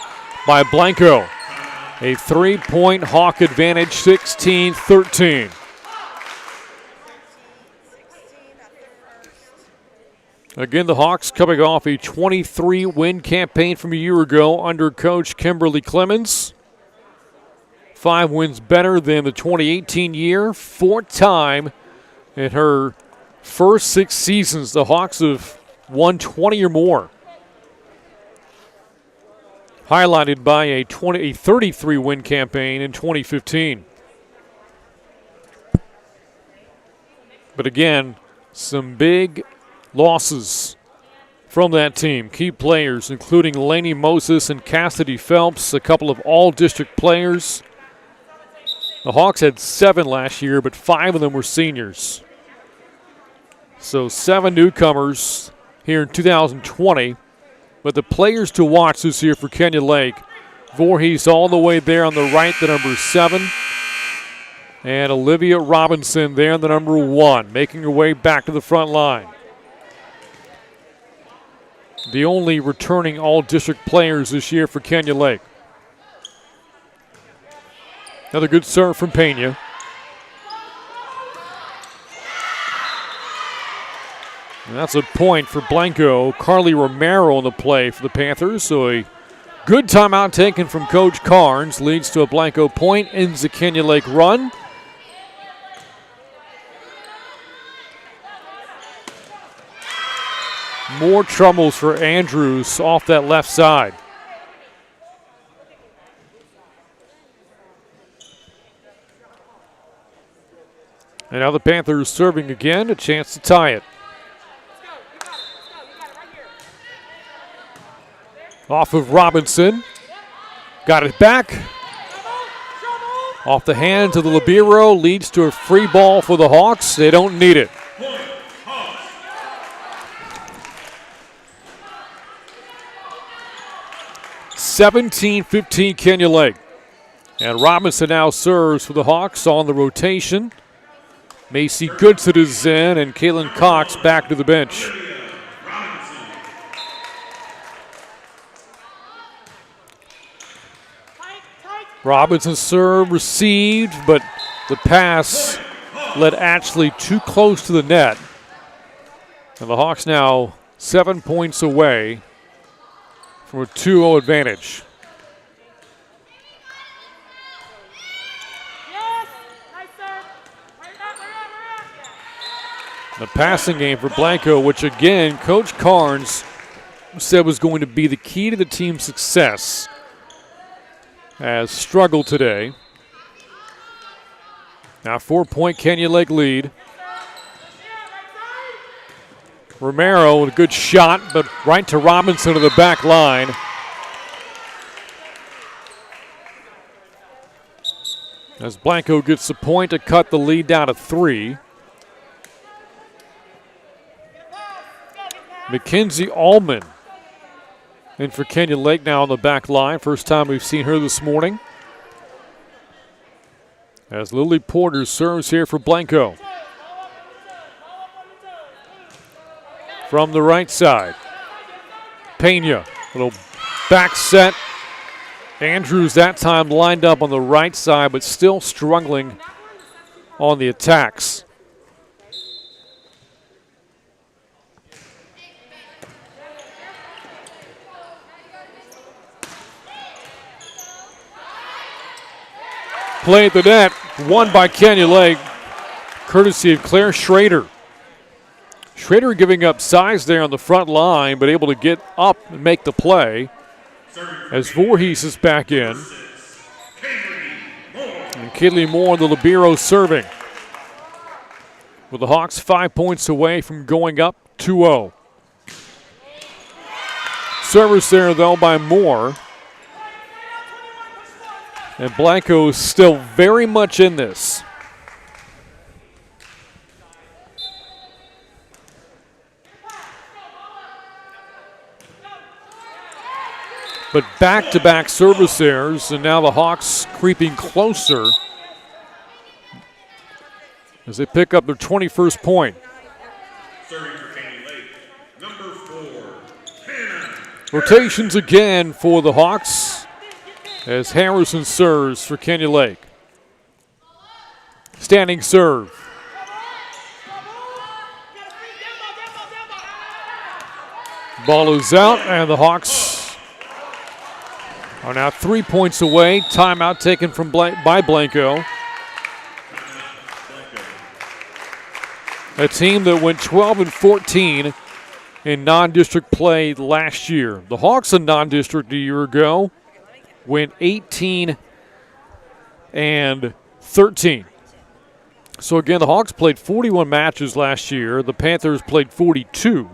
by Blanco. A 3-point Hawk advantage, 16-13. Again, the Hawks coming off a 23-win campaign from a year ago under coach Kimberly Clemens. 5 wins better than the 2018 year. 4th time in her first 6 seasons, the Hawks have won 20 or more. Highlighted by a 33-win campaign in 2015. But again, some big losses from that team. Key players including Lainey Moses and Cassidy Phelps, a couple of all-district players. The Hawks had 7 last year, but 5 of them were seniors. So 7 newcomers here in 2020. But the players to watch this year for Kenya Lake, Voorhees all the way there on the right, the number 7. And Olivia Robinson there, the number 1, making her way back to the front line. The only returning all-district players this year for Kenya Lake. Another good serve from Pena. And that's a point for Blanco. Carly Romero on the play for the Panthers. So a good timeout taken from Coach Carnes leads to a Blanco point, ends the Kenya Lake run. More troubles for Andrews off that left side. And now the Panthers serving again, a chance to tie it. Off of Robinson. Got it back. Off the hands of the libero, leads to a free ball for the Hawks. They don't need it. 17-15 Kenya Lake. And Robinson now serves for the Hawks on the rotation. Macy Goodson is in, and Kaylin Cox back to the bench. Robinson's serve received, but the pass led Ashley too close to the net. And the Hawks now 7 points away from a 2-0 advantage. The passing game for Blanco, which again, Coach Carnes said was going to be the key to the team's success, has struggled today. Now 4-point Kenya Lake lead. Romero with a good shot, but right to Robinson to the back line. As Blanco gets the point to cut the lead down to 3. Mackenzie Allman in for Kenya Lake now on the back line. First time we've seen her this morning. As Lily Porter serves here for Blanco. From the right side, Pena, little back set. Andrews that time lined up on the right side, but still struggling on the attacks. Play at the net, won by Canyon Lake, courtesy of Claire Schrader. Schrader giving up size there on the front line, but able to get up and make the play as Voorhees is back in. And Kaylee Moore, the libero, serving. With the Hawks 5 points away from going up 2-0. Service there, though, by Moore. And Blanco is still very much in this. But back-to-back service errors, and now the Hawks creeping closer as they pick up their 21st point. Rotations again for the Hawks as Harrison serves for Canyon Lake. Standing serve. Ball is out, and the Hawks are now 3 points away. Timeout taken from by Blanco. A team that went 12-14 in non-district play last year. The Hawks in non-district a year ago went 18-13. So again, the Hawks played 41 matches last year. The Panthers played 42.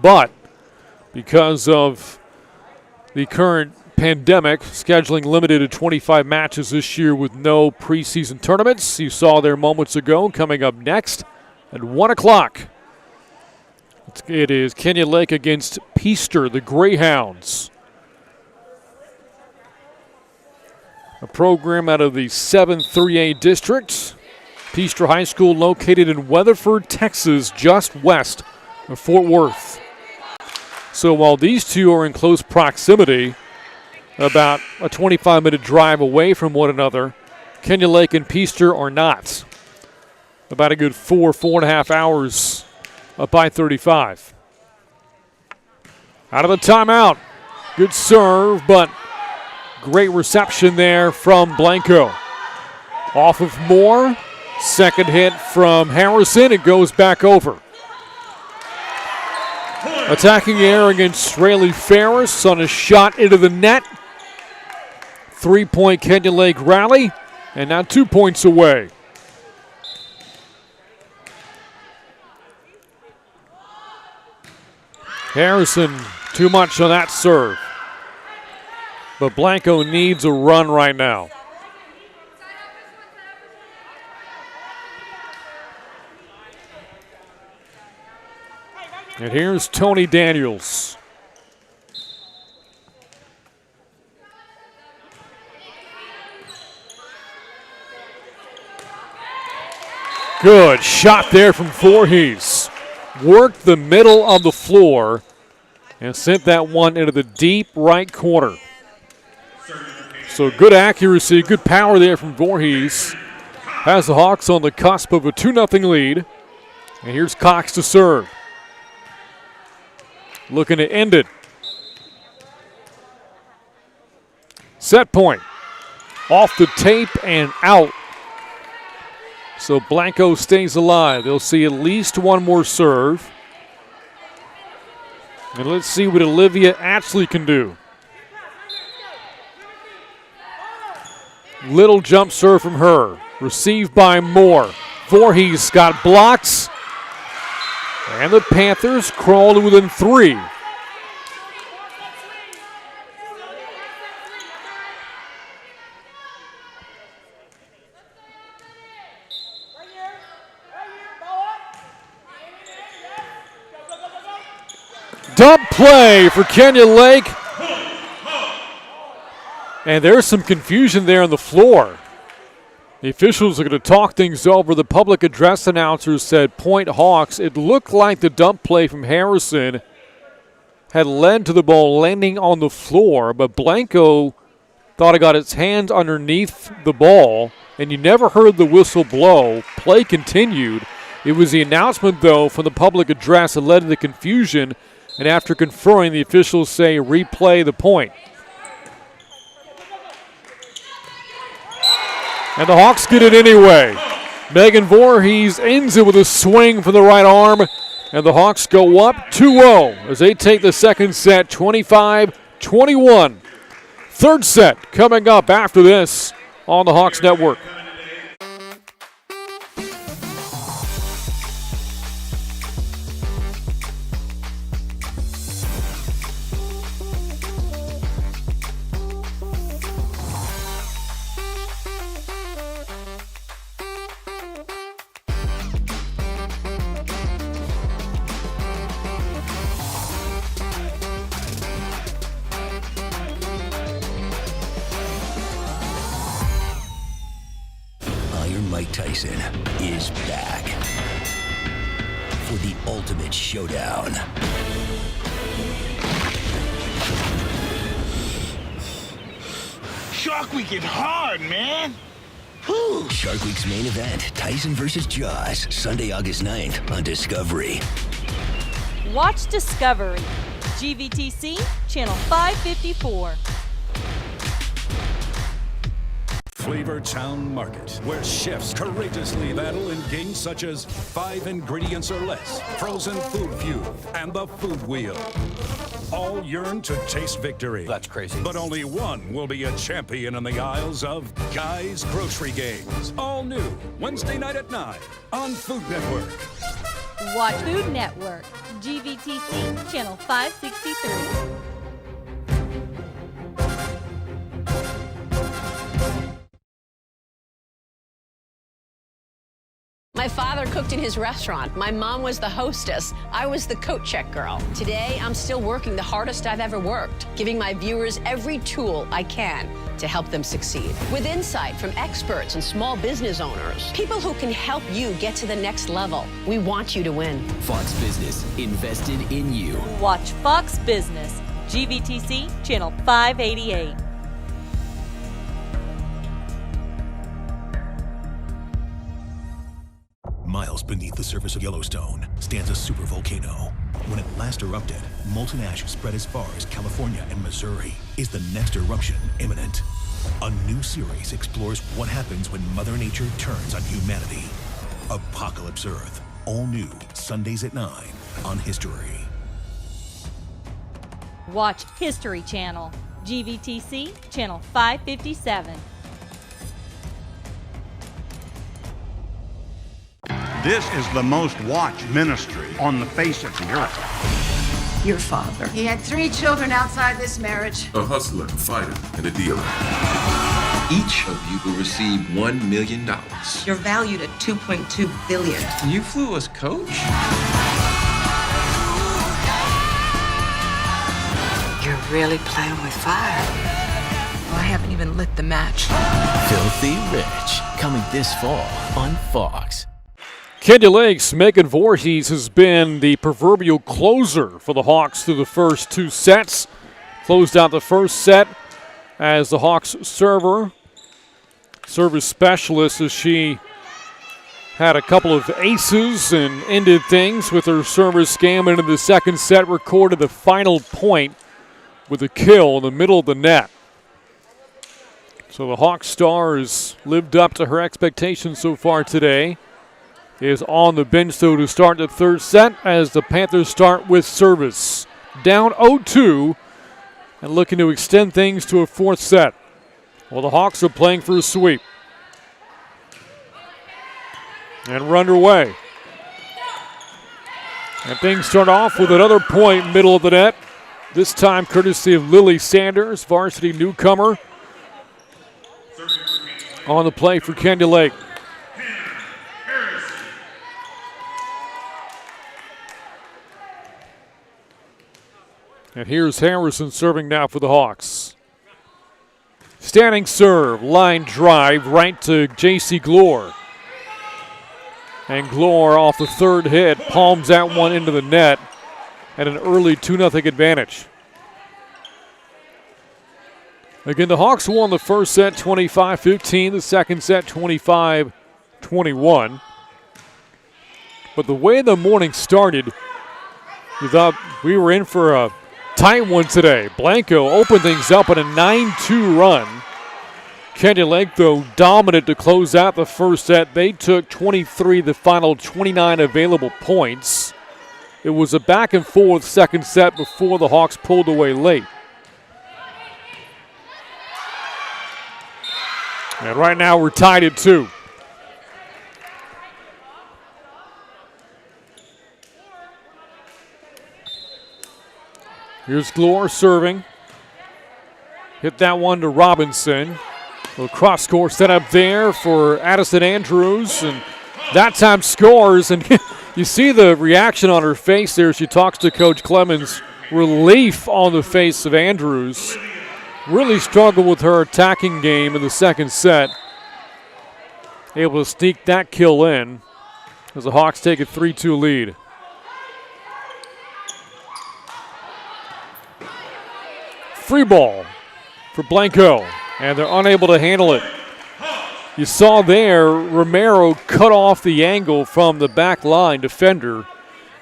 But because of the current pandemic, scheduling limited to 25 matches this year with no preseason tournaments. You saw there moments ago. Coming up next at 1 o'clock. It is Canyon Lake against Peaster, the Greyhounds. A program out of the 7-3A district. Peaster High School located in Weatherford, Texas, just west of Fort Worth. So while these two are in close proximity, about a 25-minute drive away from one another, Canyon Lake and Peaster are not. About a good 4.5 hours up I-35. Out of the timeout. Good serve, but great reception there from Blanco. Off of Moore. Second hit from Harrison. It goes back over. Attacking air against Rayleigh Ferris on a shot into the net. 3-point Canyon Lake rally, and now 2 points away. Harrison, too much on that serve. But Blanco needs a run right now. And here's Tony Daniels. Good shot there from Voorhees. Worked the middle of the floor and sent that one into the deep right corner. So good accuracy, good power there from Voorhees. Has the Hawks on the cusp of a 2-0 lead. And here's Cox to serve. Looking to end it. Set point. Off the tape and out. So Blanco stays alive. They'll see at least one more serve. And let's see what Olivia Ashley can do. Little jump serve from her. Received by Moore. Voorhees got blocks. And the Panthers crawled within 3. Dump play for Canyon Lake. And there's some confusion there on the floor. The officials are going to talk things over. The public address announcer said point Hawks. It looked like the dump play from Harrison had led to the ball landing on the floor, but Blanco thought it got its hands underneath the ball, and you never heard the whistle blow. Play continued. It was the announcement, though, from the public address that led to the confusion, and after conferring, the officials say replay the point. And the Hawks get it anyway. Megan Voorhees ends it with a swing from the right arm. And the Hawks go up 2-0 as they take the second set, 25-21. Third set coming up after this on the Hawks Network. Mike Tyson is back for the ultimate showdown. Shark Week is hard, man. Whew. Shark Week's main event, Tyson versus Jaws, Sunday, August 9th on Discovery. Watch Discovery, GVTC, channel 554. Flavor Town Market, where chefs courageously battle in games such as 5 ingredients or less, Frozen Food Feud, and the Food Wheel. All yearn to taste victory. That's crazy. But only one will be a champion in the aisles of Guy's Grocery Games. All new, Wednesday night at 9 on Food Network. Watch Food Network, GVTC, channel 563. My father cooked in his restaurant. My mom was the hostess. I was the coat check girl. Today, I'm still working the hardest I've ever worked, giving my viewers every tool I can to help them succeed. With insight from experts and small business owners, people who can help you get to the next level. We want you to win. Fox Business, invested in you. Watch Fox Business, GVTC, channel 588. Miles beneath the surface of Yellowstone stands a supervolcano. When it last erupted, molten ash spread as far as California and Missouri. Is the next eruption imminent? A new series explores what happens when Mother Nature turns on humanity. Apocalypse Earth. All new, Sundays at 9 on History. Watch History Channel, GVTC, channel 557. This is the most watched ministry on the face of the earth. Your father. He had 3 children outside this marriage. A hustler, a fighter, and a dealer. Each of you will receive $1 million. You're valued at $2.2 billion. You flew as coach? You're really playing with fire. I haven't even lit the match. Filthy Rich, coming this fall on Fox. Kenya Lake's Megan Voorhees has been the proverbial closer for the Hawks through the first 2 sets. Closed out the first set as the Hawks service specialist, as she had a couple of aces and ended things with her service game. Into the second set, recorded the final point with a kill in the middle of the net. So the Hawks star has lived up to her expectations so far today. Is on the bench, though, to start the third set as the Panthers start with service. Down 0-2 and looking to extend things to a fourth set. Well, the Hawks are playing for a sweep. And we're underway. And things start off with another point middle of the net. This time courtesy of Lily Sanders, varsity newcomer. On the play for Kenya Lake. And here's Harrison serving now for the Hawks. Standing serve, line drive, right to J.C. Glore. And Glore off the third hit, palms that one into the net at an early 2-0 advantage. Again, the Hawks won the first set 25-15, the second set 25-21. But the way the morning started, we thought we were in for a tight one today. Blanco opened things up in a 9-2 run. Canyon Lake, though, dominant to close out the first set. They took 23, the final 29 available points. It was a back and forth second set before the Hawks pulled away late. And right now we're tied at 2. Here's Glore serving. Hit that one to Robinson. A little cross-court set up there for Addison Andrews, and that time scores. And you see the reaction on her face there. She talks to Coach Clemens. Relief on the face of Andrews. Really struggled with her attacking game in the second set. Able to sneak that kill in as the Hawks take a 3-2 lead. Free ball for Blanco, and they're unable to handle it. You saw there, Romero cut off the angle from the back line defender,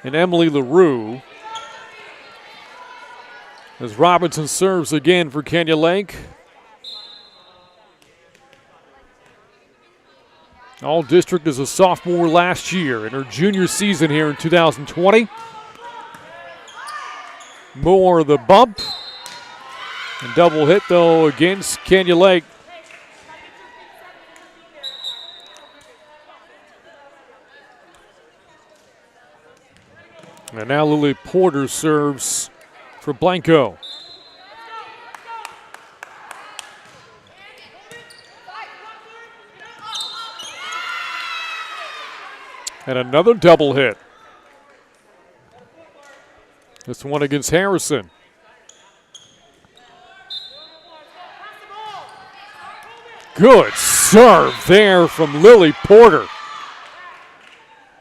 and Emily LaRue. As Robinson serves again for Canyon Lake. All District is a sophomore last year in her junior season here in 2020. Moore the bump. And double hit, though, against Canyon Lake. And now Lily Porter serves for Blanco. And another double hit. This one against Harrison. Good serve there from Lily Porter.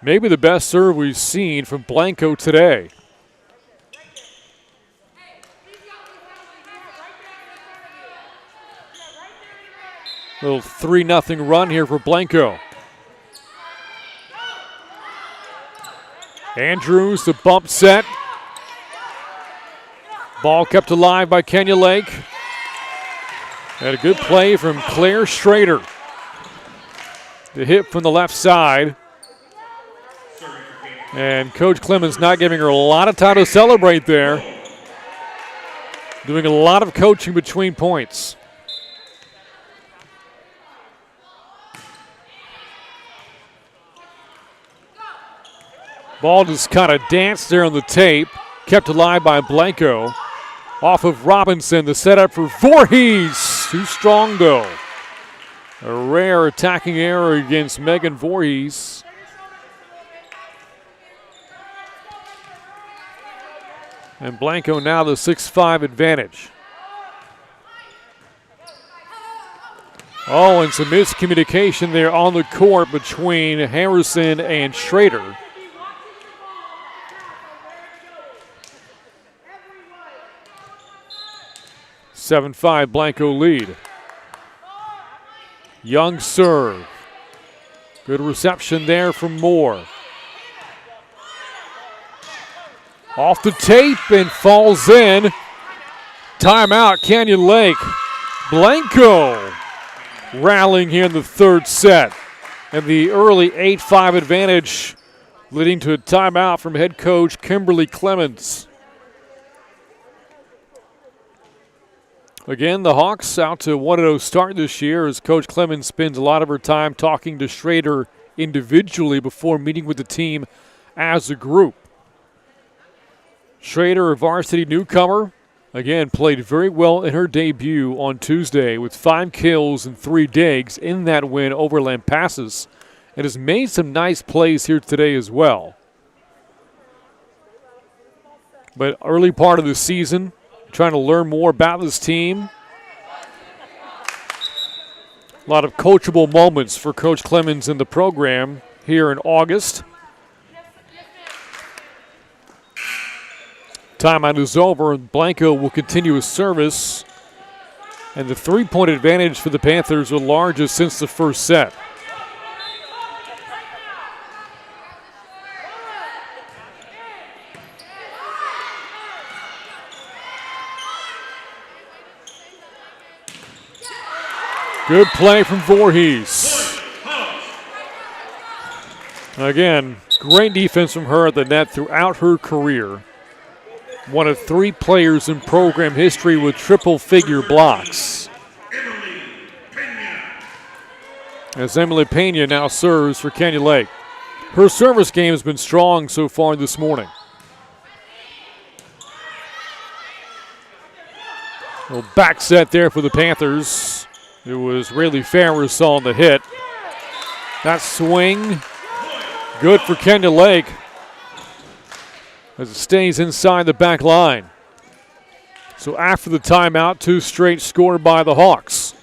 Maybe the best serve we've seen from Blanco today. Little 3-0 run here for Blanco. Andrews, the bump set. Ball kept alive by Canyon Lake. And a good play from Claire Schrader. The hit from the left side. And Coach Clemens not giving her a lot of time to celebrate there. Doing a lot of coaching between points. Ball just kind of danced there on the tape. Kept alive by Blanco. Off of Robinson, the setup for Voorhees. Too strong, though. A rare attacking error against Megan Voorhees. And Blanco now the 6-5 advantage. Oh, and some miscommunication there on the court between Harrison and Schrader. (7-5) Blanco lead. Young serve. Good reception there from Moore. Off the tape and falls in. Timeout, Canyon Lake. Blanco rallying here in the third set. And the early 8-5 advantage leading to a timeout from head coach Kimberly Clemens. Again, the Hawks out to 1-0 start this year as Coach Clemens spends a lot of her time talking to Schrader individually before meeting with the team as a group. Schrader, a varsity newcomer, again played very well in her debut on Tuesday with 5 kills and 3 digs in that win over Lampasas, and has made some nice plays here today as well. But early part of the season, trying to learn more about this team. A lot of coachable moments for Coach Clemens in the program here in August. Timeout is over, and Blanco will continue his service. And the 3-point advantage for the Panthers are largest since the first set. Good play from Voorhees. Again, great defense from her at the net throughout her career. One of 3 players in program history with triple-figure blocks. As Emily Pena now serves for Canyon Lake. Her service game has been strong so far this morning. Well, back set there for the Panthers. It was Rayleigh Ferris on the hit. That swing, good for Canyon Lake as it stays inside the back line. So after the timeout, 2 straight scored by the Hawks.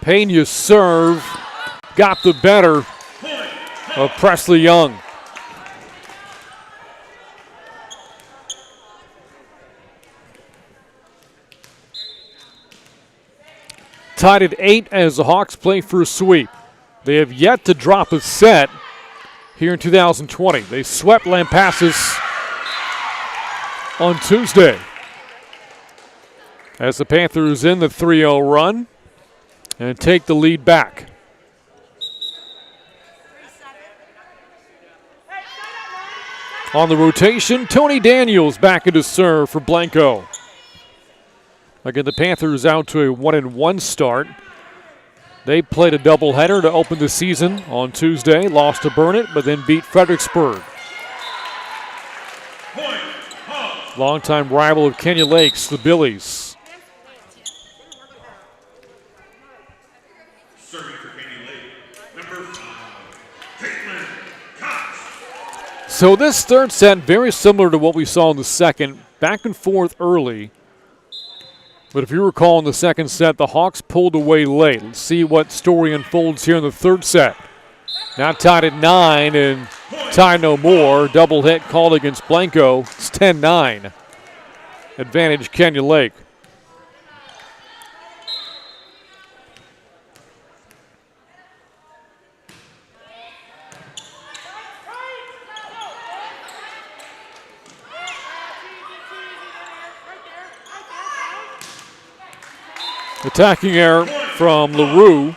Pena's serve got the better of Presley Young. Tied at 8 as the Hawks play for a sweep. They have yet to drop a set here in 2020. They swept Lampasas on Tuesday. As the Panthers in the 3-0 run and take the lead back. On the rotation, Tony Daniels back into serve for Blanco. Again, the Panthers out to a 1-1 start. They played a doubleheader to open the season on Tuesday, lost to Burnett, but then beat Fredericksburg. Longtime rival of Canyon Lakes, the Billies. So this third set, very similar to what we saw in the second, back and forth early. But if you recall in the second set, the Hawks pulled away late. Let's see what story unfolds here in the third set. Now tied at 9 and tied no more. Double hit called against Blanco. It's 10-9. Advantage Canyon Lake. Attacking error from LaRue.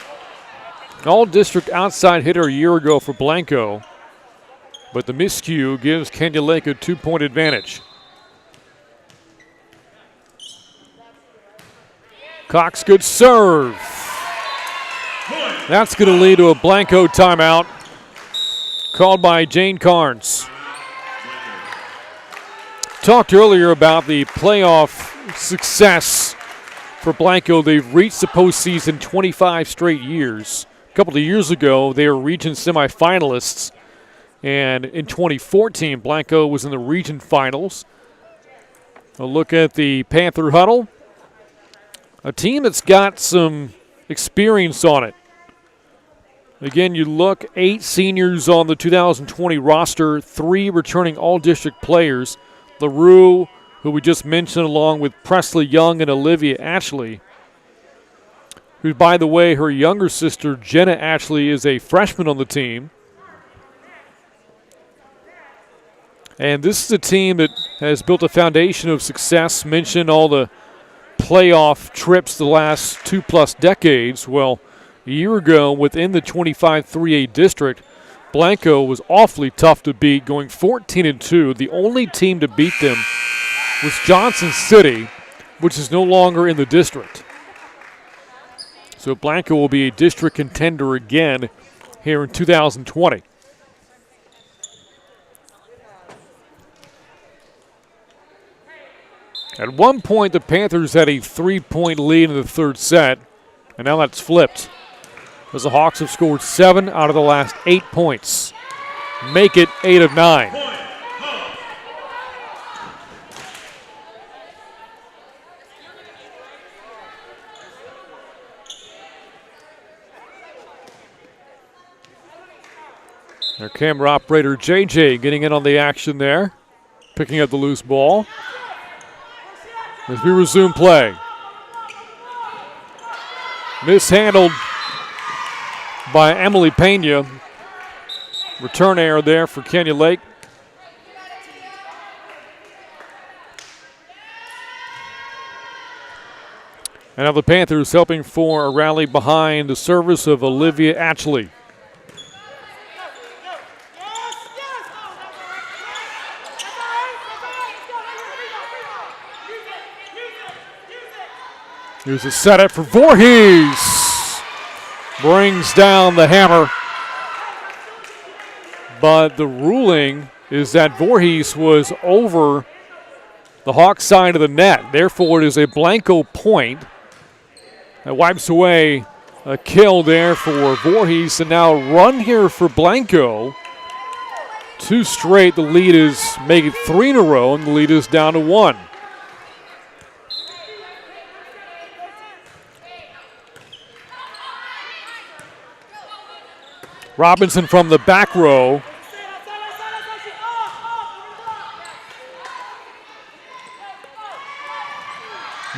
An all-district outside hitter a year ago for Blanco. But the miscue gives Canyon Lake a 2-point advantage. Cox, good serve. That's going to lead to a Blanco timeout called by Jane Carnes. Talked earlier about the playoff success for Blanco. They've reached the postseason 25 straight years. A couple of years ago, they were region semifinalists. And in 2014, Blanco was in the region finals. A look at the Panther huddle. A team that's got some experience on it. Again, you look, 8 seniors on the 2020 roster, 3 returning all-district players. LaRue, who we just mentioned, along with Presley Young and Olivia Ashley, who, by the way, her younger sister, Jenna Ashley, is a freshman on the team. And this is a team that has built a foundation of success. Mentioned all the playoff trips the last 2+ decades. Well, a year ago, within the 25 3A district, Blanco was awfully tough to beat, going 14-2. The only team to beat them was Johnson City, which is no longer in the district. So Blanco will be a district contender again here in 2020. At one point, the Panthers had a 3-point lead in the third set, and now that's flipped, as the Hawks have scored 7 out of the last 8 points. Make it 8 of 9. Our camera operator, JJ, getting in on the action there, picking up the loose ball. As we resume play. Mishandled by Emily Pena. Return error there for Canyon Lake. And now the Panthers helping for a rally behind the service of Olivia Atchley. Here's a setup for Voorhees. Brings down the hammer. But the ruling is that Voorhees was over the Hawks side of the net. Therefore, it is a Blanco point. That wipes away a kill there for Voorhees. And now a run here for Blanco. 2 straight. The lead is making 3 in a row, and the lead is down to 1. Robinson from the back row.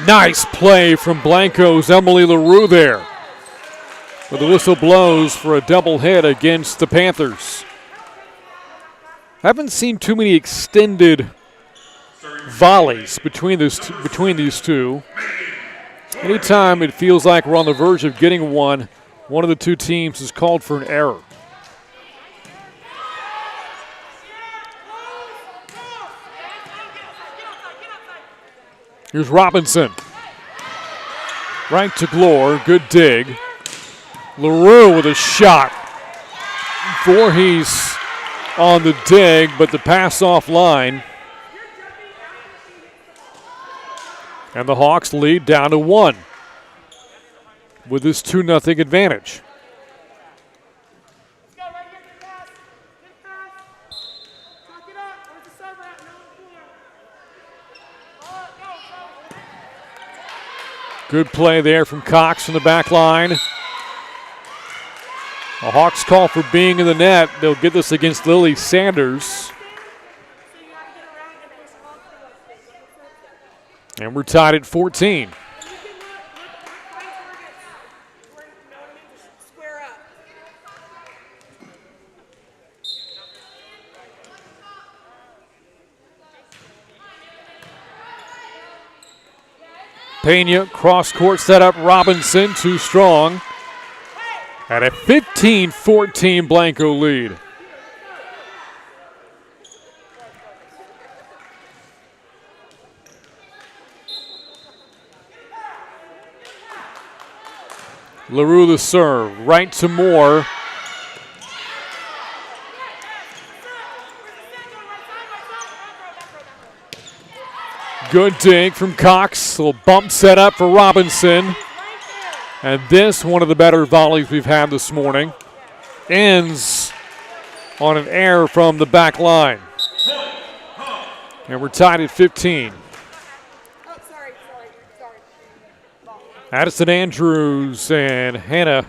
Nice play from Blanco's Emily LaRue there. But the whistle blows for a double hit against the Panthers. Haven't seen too many extended volleys between these two. Anytime it feels like we're on the verge of getting one of the two teams is called for an error. Here's Robinson. Right to Glore. Good dig. LaRue with a shot. Voorhees on the dig, but the pass offline. And the Hawks lead down to 1 with this 2-0 advantage. Good play there from Cox from the back line. The Hawks call for being in the net. They'll get this against Lily Sanders. And we're tied at 14. Pena, cross-court setup, Robinson, too strong. At a 15-14 Blanco lead. LaRue the serve, right to Moore. Good dig from Cox. A little bump set up for Robinson. And this, one of the better volleys we've had this morning, ends on an error from the back line. And we're tied at 15. Addison Andrews and Hannah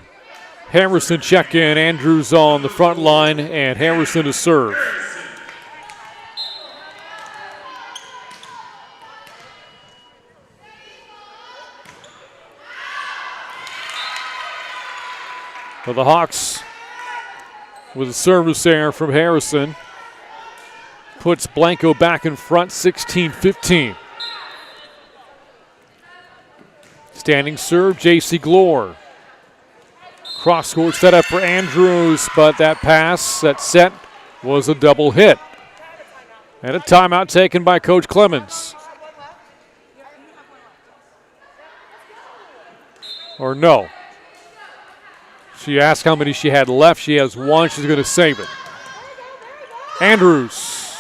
Harrison check in. Andrews on the front line and Harrison to serve. For the Hawks, with a service error from Harrison, puts Blanco back in front, 16-15. Standing serve, J.C. Glore. Cross-court set up for Andrews, but that pass, that set, was a double hit. And a timeout taken by Coach Clemens. Or no. She asked how many she had left. She has 1. She's going to save it. Andrews.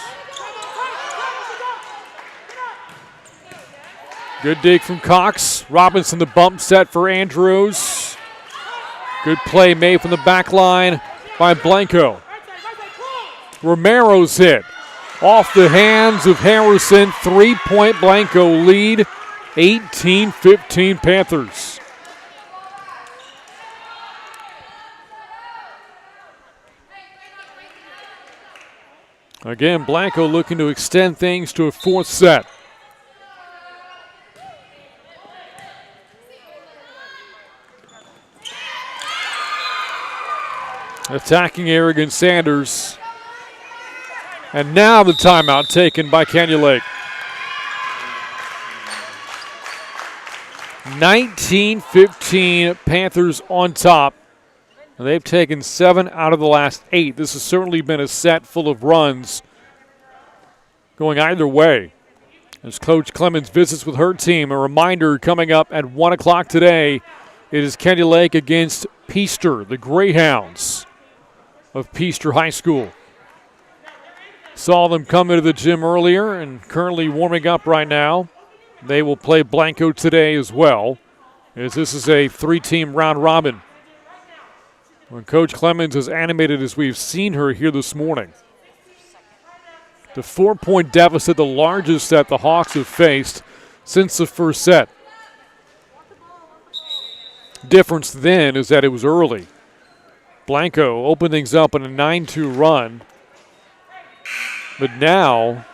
Good dig from Cox. Robinson the bump set for Andrews. Good play made from the back line by Blanco. Romero's hit. Off the hands of Harrison. 3-point Blanco lead. 18-15 Panthers. Again, Blanco looking to extend things to a 4th set. Attacking Aragon Sanders. And now the timeout taken by Canyon Lake. 19-15 Panthers on top. And they've taken 7 out of the last 8. This has certainly been a set full of runs going either way. As Coach Clemens visits with her team, a reminder coming up at 1 o'clock today, it is Canyon Lake against Peaster, the Greyhounds of Peaster High School. Saw them come into the gym earlier and currently warming up right now. They will play Blanco today as well, as this is a 3-team round robin. When Coach Clemens is animated as we've seen her here this morning. The 4-point deficit, the largest that the Hawks have faced since the first set. Difference then is that it was early. Blanco opened things up in a 9-2 run. But now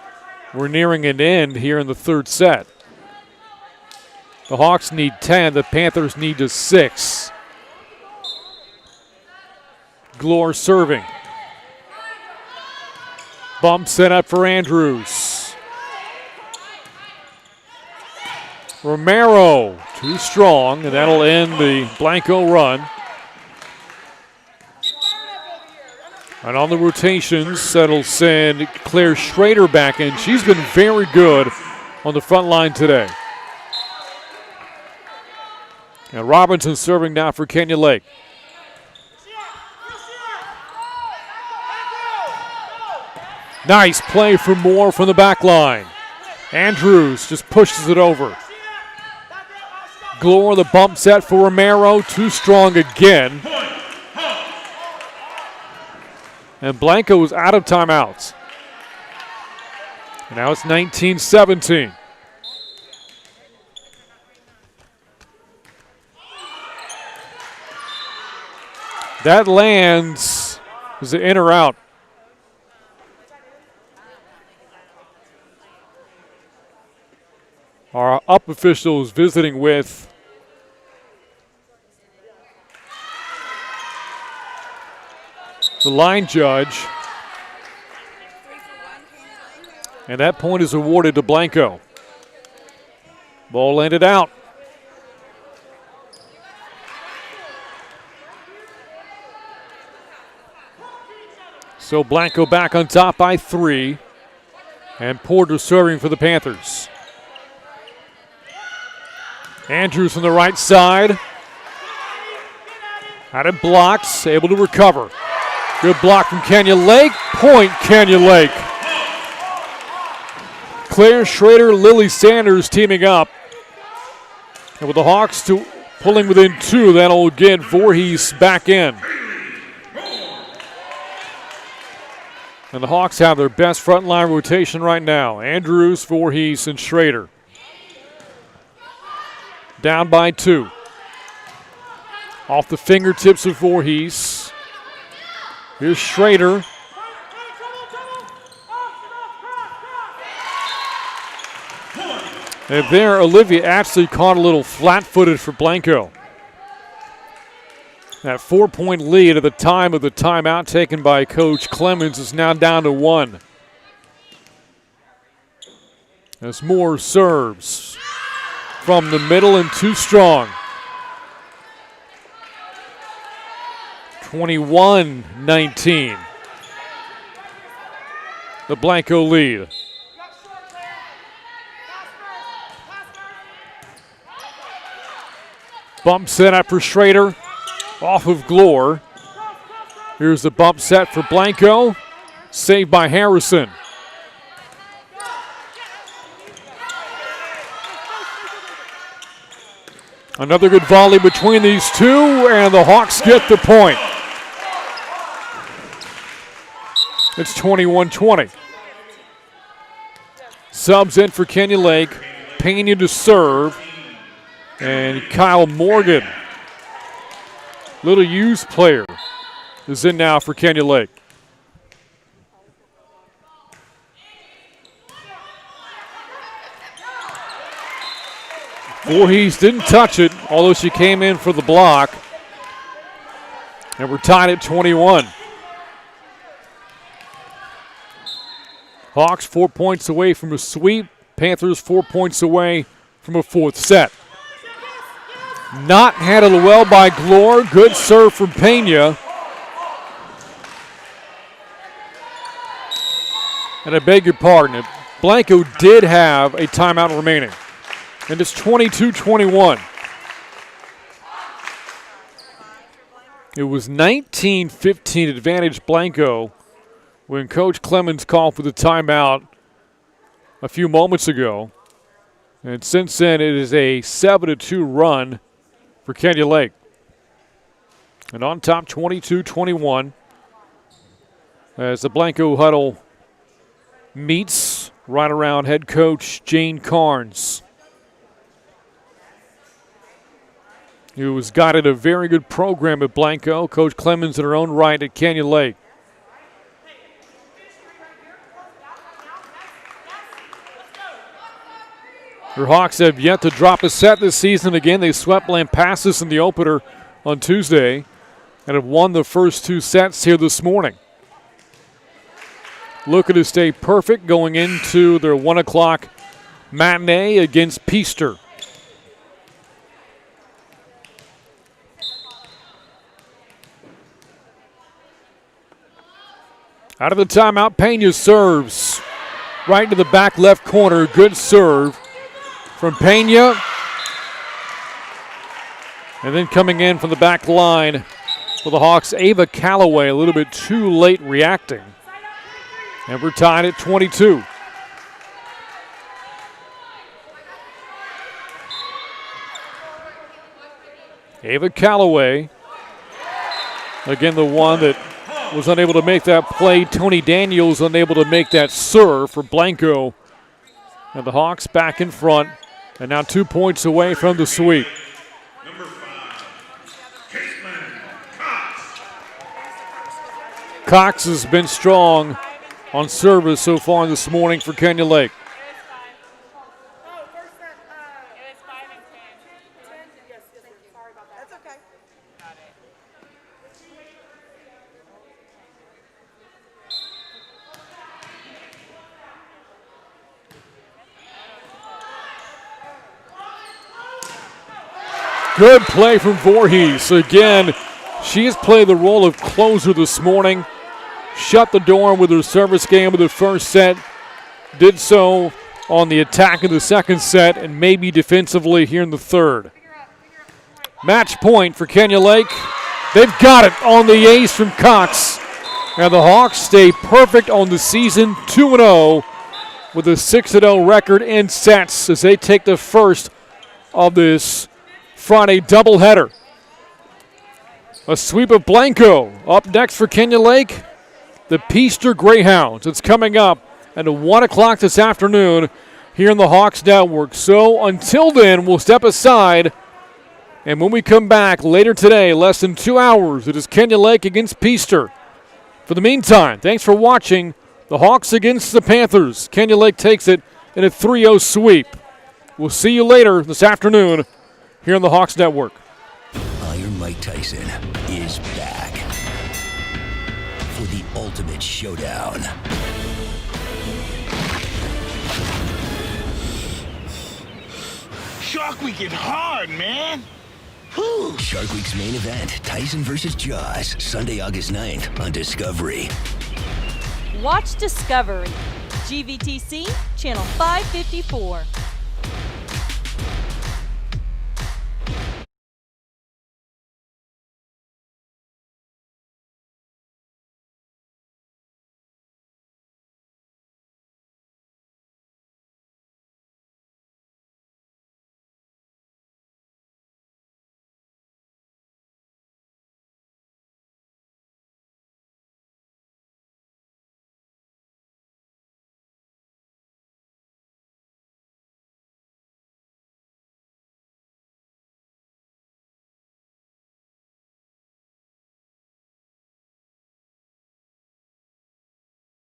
we're nearing an end here in the third set. The Hawks need 10, the Panthers need just 6. Glore serving. Bump set up for Andrews. Romero, too strong, and that'll end the Blanco run. And on the rotations, that'll send Claire Schrader back in. She's been very good on the front line today. And Robinson serving now for Canyon Lake. Nice play for Moore from the back line. Andrews just pushes it over. Glore, the bump set for Romero, too strong again. And Blanco is out of timeouts. And now it's 19-17. That lands. Is it in or out? Our up official is visiting with the line judge. And that point is awarded to Blanco. Ball landed out. So Blanco back on top by 3. And Porter serving for the Panthers. Andrews from the right side. Had it blocked, able to recover. Good block from Canyon Lake. Point Canyon Lake. Claire Schrader, Lily Sanders teaming up. And with the Hawks pulling within 2, that'll get Voorhees back in. And the Hawks have their best front line rotation right now. Andrews, Voorhees, and Schrader. Down by 2. Off the fingertips of Voorhees. Here's Schrader. And there, Olivia actually caught a little flat-footed for Blanco. That 4-point lead at the time of the timeout taken by Coach Clemens is now down to 1. As Moore serves from the middle and too strong. 21-19. The Blanco lead. Bump set up for Schrader. Off of Glore. Here's the bump set for Blanco. Saved by Harrison. Another good volley between these two, and the Hawks get the point. It's 21-20. Subs in for Canyon Lake. Pena to serve. And Kyle Morgan, little used player, is in now for Canyon Lake. Voorhees didn't touch it, although she came in for the block. And we're tied at 21. Hawks 4 points away from a sweep. Panthers 4 points away from a fourth set. Not handled well by Glore. Good serve from Pena. And I beg your pardon, Blanco did have a timeout remaining. And it's 22-21. It was 19-15 advantage Blanco when Coach Clemens called for the timeout a few moments ago. And since then, it is a 7-2 run for Canyon Lake. And on top, 22-21, as the Blanco huddle meets right around head coach Jane Carnes, who has guided a very good program at Blanco. Coach Clemens in her own right at Canyon Lake. Her Hawks have yet to drop a set this season. Again, they swept Lampasas in the opener on Tuesday and have won the first 2 sets here this morning. Looking to stay perfect going into their 1 o'clock matinee against Peaster. Out of the timeout, Pena serves right to the back left corner. Good serve from Pena. And then coming in from the back line for the Hawks, Ava Calloway, a little bit too late reacting. And we're tied at 22. Ava Calloway, again the one that was unable to make that play. Tony Daniels unable to make that serve for Blanco. And the Hawks back in front and now 2 points away from the sweep. Cox has been strong on service so far this morning for Canyon Lake. Good play from Voorhees. Again, she has played the role of closer this morning. Shut the door with her service game of the first set. Did so on the attack of the second set and maybe defensively here in the third. Match point for Canyon Lake. They've got it on the ace from Cox. And the Hawks stay perfect on the season, 2-0 with a 6-0 record in sets as they take the first of this Friday doubleheader. A sweep of Blanco. Up next for Canyon Lake, the Peaster Greyhounds. It's coming up at 1 o'clock this afternoon here in the Hawks Network. So until then, we'll step aside. And when we come back later today, less than 2 hours, it is Canyon Lake against Peaster. For the meantime, thanks for watching. The Hawks against the Panthers. Canyon Lake takes it in a 3-0 sweep. We'll see you later this afternoon here on the Hawks Network. Iron Mike Tyson is back for the ultimate showdown. Shark Week is hard, man. Whew. Shark Week's main event, Tyson versus Jaws, Sunday, August 9th on Discovery. Watch Discovery, GVTC, Channel 554.